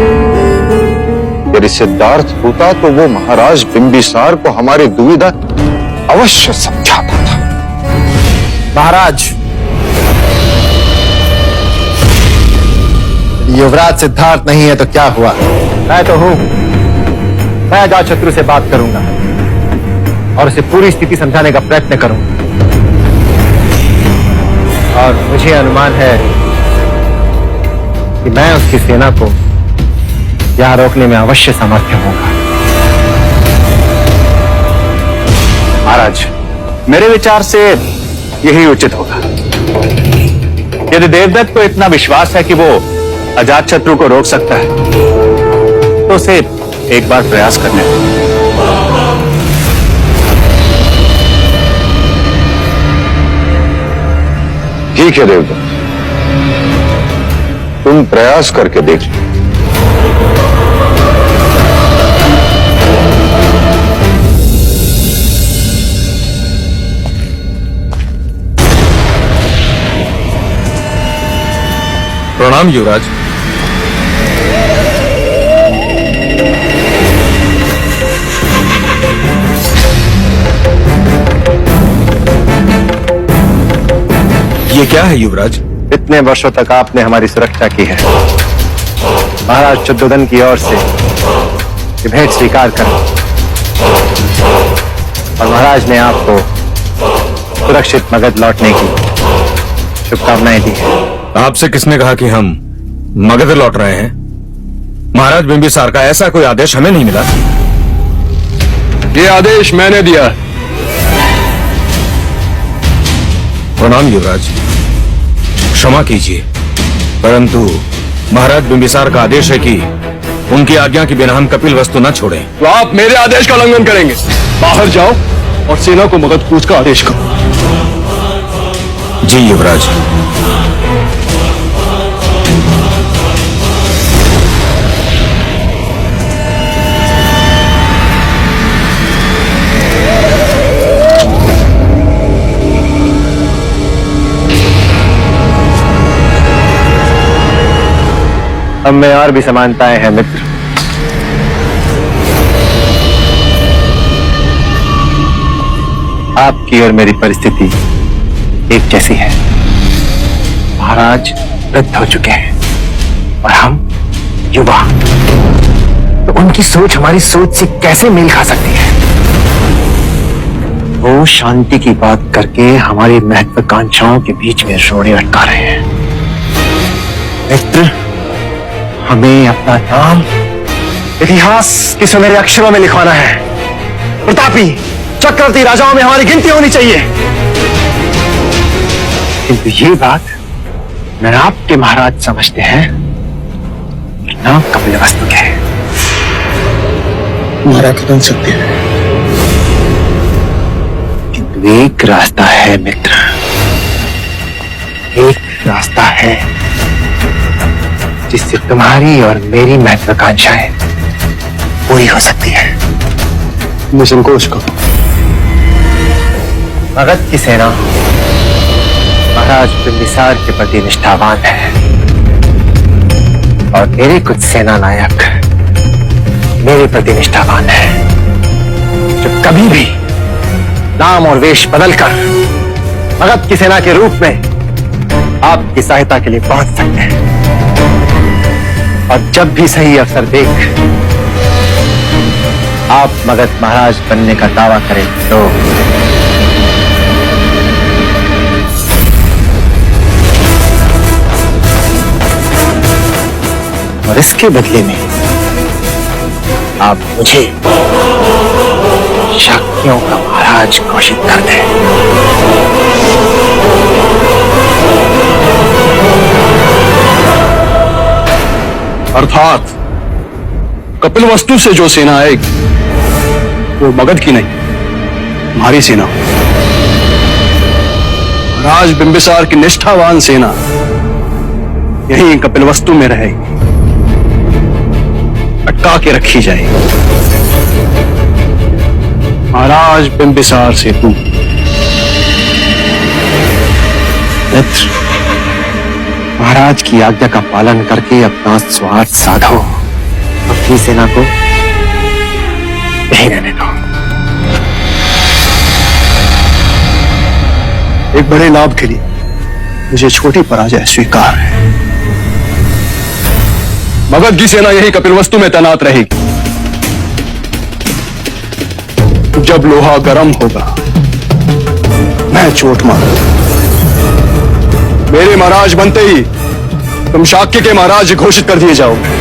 यदि सिद्धार्थ होता तो वो महाराज बिंबिसार को हमारी दुविधा अवश्य समझाता था। महाराज, युवराज सिद्धार्थ नहीं है तो क्या हुआ? मैं तो हूं। मैं अजातशत्रु से बात करूंगा और उसे पूरी स्थिति समझाने का प्रयत्न करूंगा। और मुझे अनुमान है कि मैं उसकी सेना को यहां रोकने में अवश्य समर्थ होगा। महाराज, मेरे विचार से यही उचित होगा। यदि देवदत्त को इतना विश्वास है कि वो अजातशत्रु को रोक सकता है तो उसे एक बार प्रयास करने दें। ठीक है देवदत्त, तुम प्रयास करके देख लो। प्रणाम युवराज। ये क्या है युवराज? इतने वर्षों तक आपने हमारी सुरक्षा की है। महाराज शुद्धोधन की ओर से ये भेंट स्वीकार करें और महाराज ने आपको सुरक्षित मगध लौटने की शुभकामनाएं दी है। आपसे किसने कहा कि हम मगध लौट रहे हैं? महाराज बिंबिसार का ऐसा कोई आदेश हमें नहीं मिला। ये आदेश मैंने दिया। प्रणाम युवराज, क्षमा कीजिए, परंतु महाराज बिंबिसार का आदेश है कि उनकी आज्ञा के बिना हम कपिलवस्तु न छोड़ें। तो आप मेरे आदेश का उल्लंघन करेंगे। बाहर जाओ और सेना को मगध कूच का आदेश करो। जी युवराज। हम में और भी समानताएं हैं मित्र। आपकी और मेरी परिस्थिति एक जैसी है। महाराज वृद्ध हो चुके हैं और हम युवा, तो उनकी सोच हमारी सोच से कैसे मेल खा सकती है? वो शांति की बात करके हमारी महत्वाकांक्षाओं के बीच में रोड़े अटका रहे हैं। मित्र, हमें अपना नाम इतिहास के सुनहरे अक्षरों में लिखवाना है। प्रतापी चक्रवर्ती राजाओं में हमारी गिनती होनी चाहिए। किंतु ये बात न आपके महाराज समझते हैं न कपिलवस्तु के। महाराज बन सकते हैं, किंतु एक रास्ता है मित्र, एक रास्ता है जिससे तुम्हारी और मेरी महत्वाकांक्षाएं पूरी हो सकती है। मैं संकोच करूं। मगध की सेना महाराज बिंबिसार के प्रति निष्ठावान है और मेरे कुछ सेना नायक मेरे प्रति निष्ठावान है, जो कभी भी नाम और वेश बदलकर मगध की सेना के रूप में आपकी सहायता के लिए पहुंच सकते हैं। और जब भी सही अवसर देख आप मगध महाराज बनने का दावा करें तो और इसके बदले में आप मुझे शाक्यों का महाराज घोषित कर दें। अर्थात कपिलवस्तु से जो सेना आएगी वो मगध की नहीं, हमारी सेना। राज बिंबिसार की निष्ठावान सेना यहीं कपिलवस्तु में रहेगी, अटका के रखी जाएगी। महाराज बिंबिसार से तू मित्र, महाराज की आज्ञा का पालन करके अपना स्वार्थ साधो, अपनी सेना को यहीं रहने दो। एक बड़े लाभ के लिए मुझे छोटी पराजय स्वीकार है। मगध की सेना यही कपिलवस्तु में तैनात रहेगी। जब लोहा गर्म होगा मैं चोट मारूंगा। मेरे महाराज बनते ही तुम शाक्य के महाराज घोषित कर दिए जाओगे।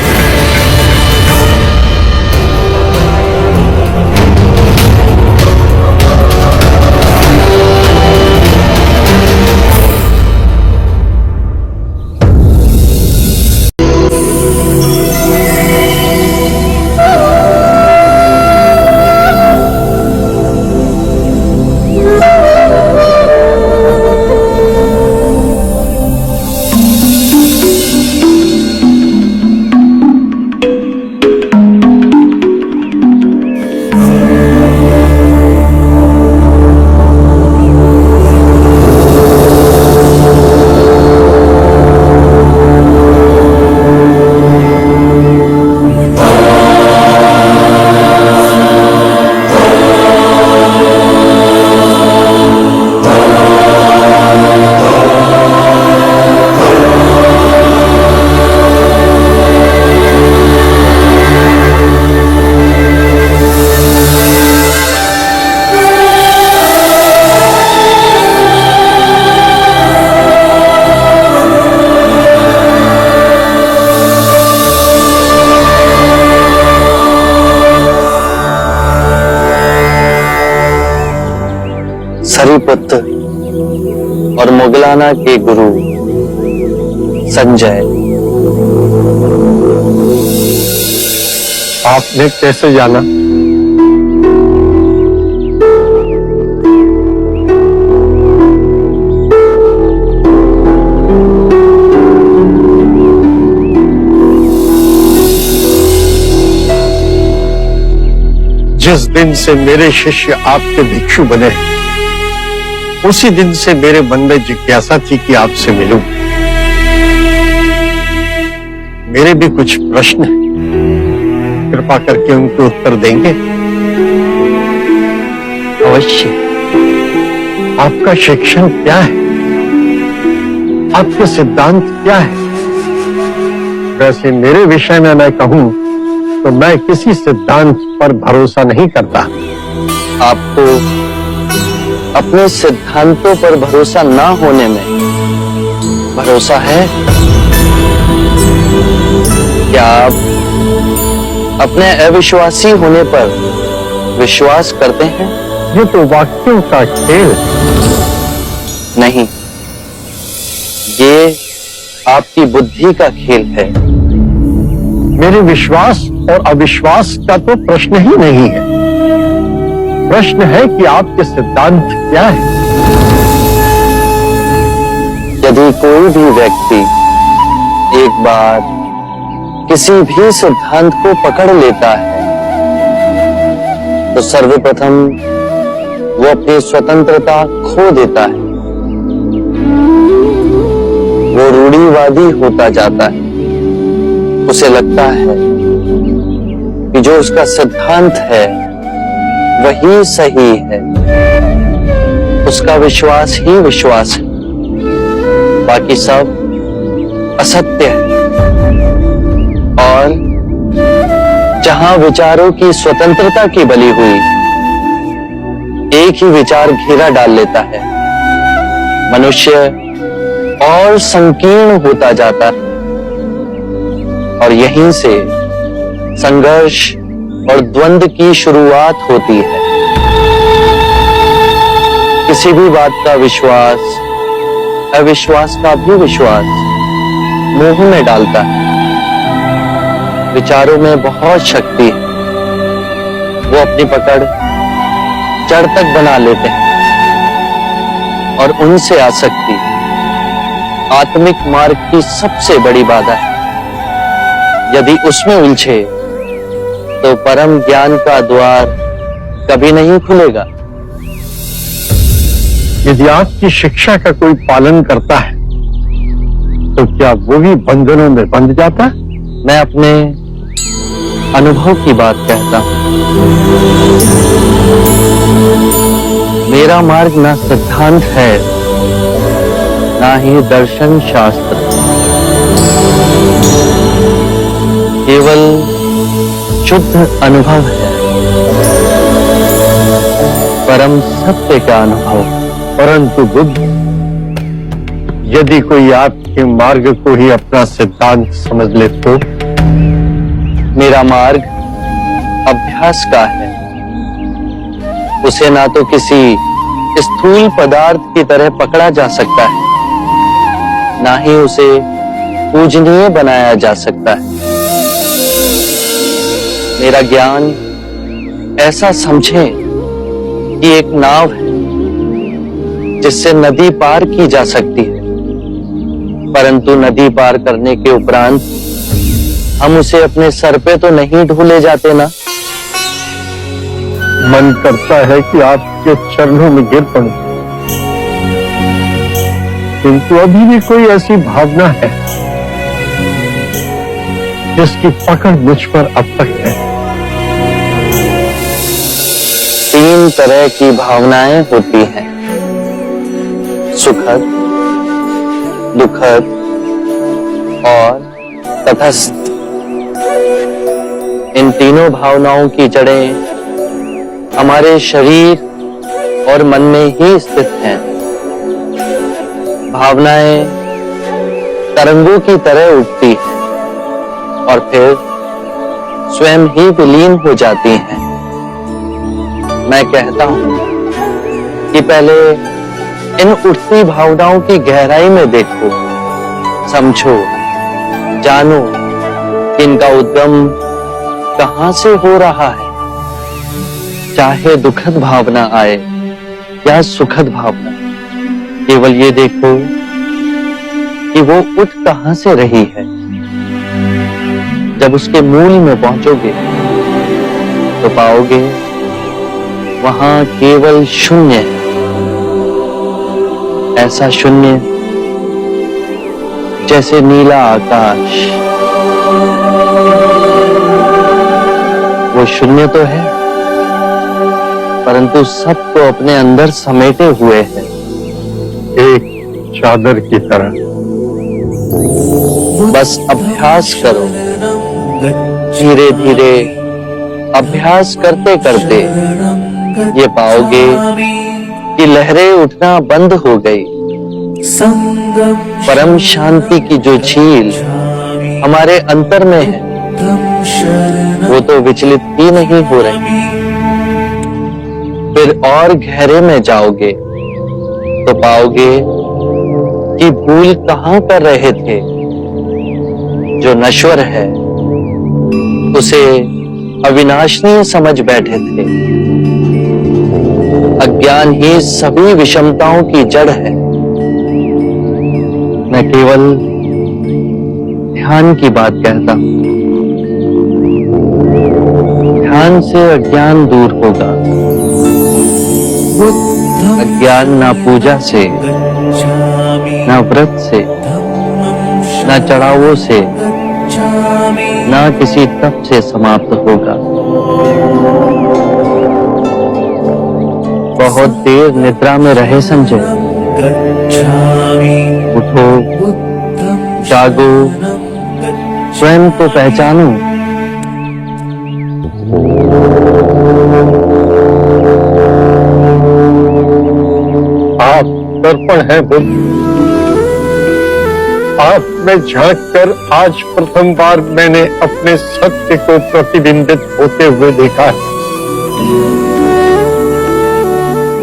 सरीपुत्र और मुगलाना के गुरु संजय, आपने कैसे जाना? जिस दिन से मेरे शिष्य आपके भिक्षु बने उसी दिन से मेरे मन में जिज्ञासा थी कि आपसे मिलूं। मेरे भी कुछ प्रश्न हैं। कृपा करके उनके उत्तर देंगे? अवश्य। आपका शिक्षण क्या है? आपके सिद्धांत क्या है? वैसे मेरे विषय में मैं कहूं तो मैं किसी सिद्धांत पर भरोसा नहीं करता। आपको अपने सिद्धांतों पर भरोसा ना होने में भरोसा है? क्या आप अपने अविश्वासी होने पर विश्वास करते हैं? ये तो वाक्यों का खेल। नहीं, ये आपकी बुद्धि का खेल है। मेरे विश्वास और अविश्वास का तो प्रश्न ही नहीं है। प्रश्न है कि आपके सिद्धांत क्या है। यदि कोई भी व्यक्ति एक बार किसी भी सिद्धांत को पकड़ लेता है तो सर्वप्रथम वो अपनी स्वतंत्रता खो देता है। वो रूढ़िवादी होता जाता है। उसे लगता है कि जो उसका सिद्धांत है वही सही है। उसका विश्वास ही विश्वास है, बाकी सब असत्य है। और जहां विचारों की स्वतंत्रता की बलि हुई, एक ही विचार घेरा डाल लेता है। मनुष्य और संकीर्ण होता जाता है और यहीं से संघर्ष और द्वंद्व की शुरुआत होती है। किसी भी बात का विश्वास अविश्वास का भी विश्वास मोह में डालता है। विचारों में बहुत शक्ति है। वो अपनी पकड़ जड़ तक बना लेते हैं और उनसे आसक्ति आत्मिक मार्ग की सबसे बड़ी बाधा है। यदि उसमें उलझे तो परम ज्ञान का द्वार कभी नहीं खुलेगा। यदि आपकी शिक्षा का कोई पालन करता है तो क्या वो भी बंधनों में बंध जाता है? मैं अपने अनुभव की बात कहता हूं। मेरा मार्ग ना सिद्धांत है, ना ही दर्शन शास्त्र, केवल शुद्ध अनुभव है, परम सत्य का अनुभव। परंतु बुद्ध, यदि कोई आपके मार्ग को ही अपना सिद्धांत समझ ले तो? मेरा मार्ग अभ्यास का है। उसे ना तो किसी स्थूल पदार्थ की तरह पकड़ा जा सकता है, ना ही उसे पूजनीय बनाया जा सकता है। मेरा ज्ञान ऐसा समझें कि एक नाव है जिससे नदी पार की जा सकती है, परंतु नदी पार करने के उपरांत हम उसे अपने सर पे तो नहीं ढोले जाते ना। मन करता है कि आपके चरणों में गिर पड़ूं, किंतु अभी भी कोई ऐसी भावना है जिसकी पकड़ मुझ पर अब तक है। 3 तरह की भावनाएं होती हैं, सुखद, दुखद और तटस्थ। इन तीनों भावनाओं की जड़ें हमारे शरीर और मन में ही स्थित हैं। भावनाएं तरंगों की तरह उठती हैं और फिर स्वयं ही विलीन हो जाती हैं। मैं कहता हूं कि पहले इन उठती भावनाओं की गहराई में देखो, समझो, जानो कि इनका उद्गम कहां से हो रहा है। चाहे दुखद भावना आए या सुखद भावना, केवल ये देखो कि वो उठ कहां से रही है। जब उसके मूल में पहुंचोगे तो पाओगे वहां केवल शून्य है। ऐसा शून्य जैसे नीला आकाश। वो शून्य तो है, परंतु सबको अपने अंदर समेटे हुए है, एक चादर की तरह। बस अभ्यास करो, धीरे धीरे अभ्यास करते करते ये पाओगे कि लहरें उठना बंद हो गई। परम शांति की जो झील हमारे अंतर में है, वो तो विचलित ही नहीं हो रही। फिर और गहरे में जाओगे तो पाओगे कि भूल कहां कर रहे थे। जो नश्वर है उसे अविनाशनीय समझ बैठे थे। अज्ञान ही सभी विषमताओं की जड़ है। मैं केवल ध्यान की बात कहता हूं। ध्यान से अज्ञान दूर होगा। अज्ञान ना पूजा से, ना व्रत से, ना चढ़ावों से, ना किसी तप से समाप्त होगा। बहुत देर निद्रा में रहे संजय। उठो, जागो, स्वयं को पहचानो। आप दर्पण है बुद्ध। आप में झांक कर आज प्रथम बार मैंने अपने सत्य को प्रतिबिंबित होते हुए देखा है।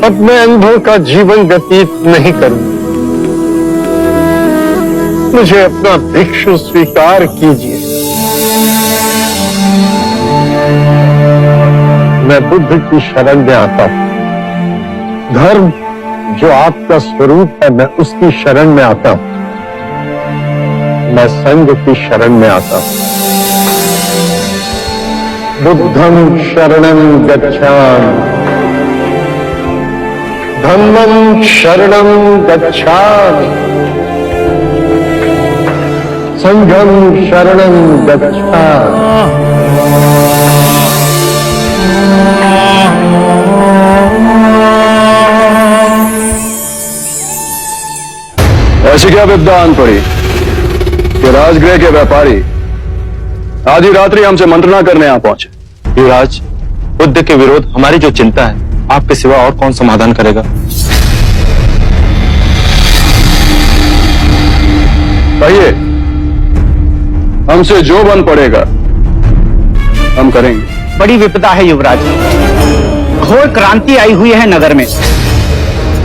अब मैं अनुभव का जीवन व्यतीत नहीं करूंगा। मुझे अपना भिक्षु स्वीकार कीजिए। मैं बुद्ध की शरण में आता हूं। धर्म जो आपका स्वरूप है, मैं उसकी शरण में आता हूं। मैं संघ की शरण में आता हूं। बुद्धं शरणं गच्छामि, धम्मं शरणं गच्छामि, संघं शरणं गच्छामि। ऐसी क्या विपदा आन पड़ी कि राजगृह के व्यापारी आधी रात्रि हमसे मंत्रणा करने यहां पहुंचे? युवराज, बुद्ध के विरोध हमारी जो चिंता है, आपके सिवा और कौन समाधान करेगा? कहिए, हमसे जो बन पड़ेगा हम करेंगे। बड़ी विपदा है युवराज। घोर क्रांति आई हुई है नगर में।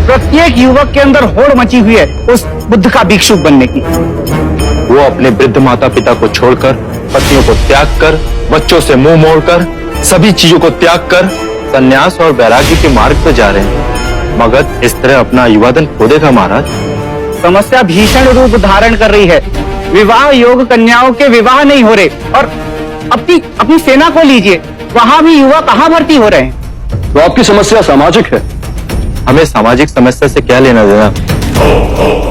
प्रत्येक युवक के अंदर होड़ मची हुई है उस बुद्ध का भिक्षुक बनने की। वो अपने वृद्ध माता पिता को छोड़कर, पत्नियों को त्याग कर, बच्चों से मुंह मोड़कर, सभी चीजों को त्याग कर संन्यास और वैराग्य के मार्ग पर जा रहे हैं। मगध इस तरह अपना युवाधन खो देगा महाराज। समस्या भीषण रूप धारण कर रही है। विवाह योग कन्याओं के विवाह नहीं हो रहे, और अपनी सेना को लीजिए, वहां भी युवा कहां भर्ती हो रहे हैं। तो आपकी समस्या सामाजिक है। हमें सामाजिक समस्या से क्या लेना देना?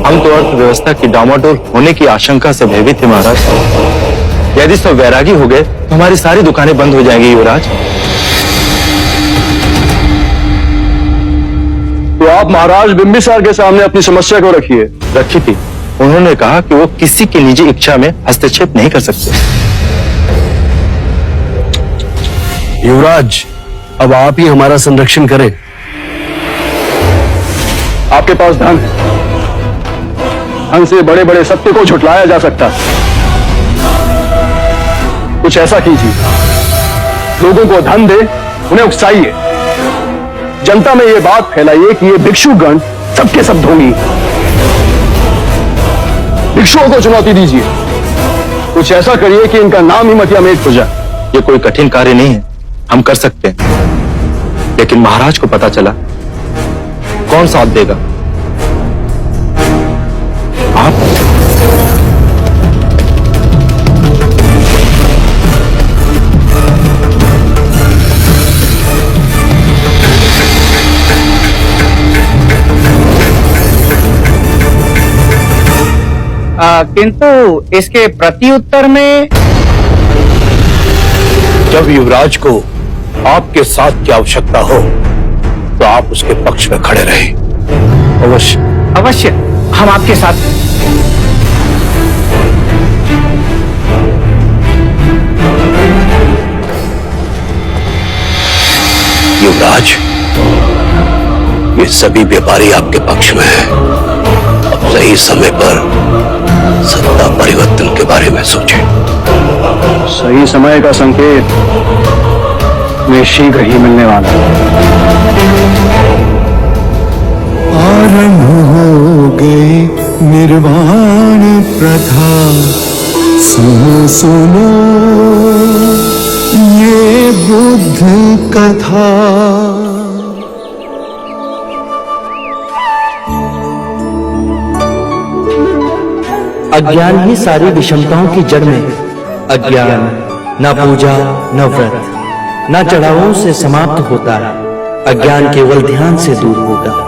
हम तो अर्थव्यवस्था की डामाडोल होने की आशंका से भयभीत थे महाराज। यदि सब वैरागी हो गए तो हमारी सारी दुकानें बंद हो जाएंगी युवराज। तो आप महाराज बिंबिसार के सामने अपनी समस्या को रखिए। रखी थी। उन्होंने कहा कि वो किसी की निजी इच्छा में हस्तक्षेप नहीं कर सकते। युवराज, अब आप ही हमारा संरक्षण करें। आपके पास धन है। धन से बड़े बड़े सत्य को झुटलाया जा सकता है। कुछ ऐसा कीजिए, लोगों को धन दे, उन्हें उकसाइए, जनता में ये बात फैलाइए कि ये भिक्षुगण सबके सब ढोंगी। भिक्षुओं को चुनौती दीजिए। कुछ ऐसा करिए कि इनका नाम ही मतियामेट हो जाए। ये कोई कठिन कार्य नहीं है, हम कर सकते हैं। लेकिन महाराज को पता चला, कौन साथ देगा? आप। किंतु इसके प्रत्युत्तर में जब युवराज को आपके साथ की आवश्यकता हो तो आप उसके पक्ष में खड़े रहे। अवश्य अवश्य हम आपके साथ हैं। युवराज, ये सभी व्यापारी आपके पक्ष में हैं। अब सही समय पर सत्ता परिवर्तन के बारे में सोचें। सही समय का संकेत मैं शीघ्र ही मिलने वाला है। आरंभ हो गई निर्वाण प्रथा, सुनो सुनो ये बुद्ध कथा। अज्ञान ही सारी विषमताओं की जड़ में है। अज्ञान न पूजा न व्रत न चढ़ावों से समाप्त होता है। अज्ञान केवल ध्यान से दूर होगा।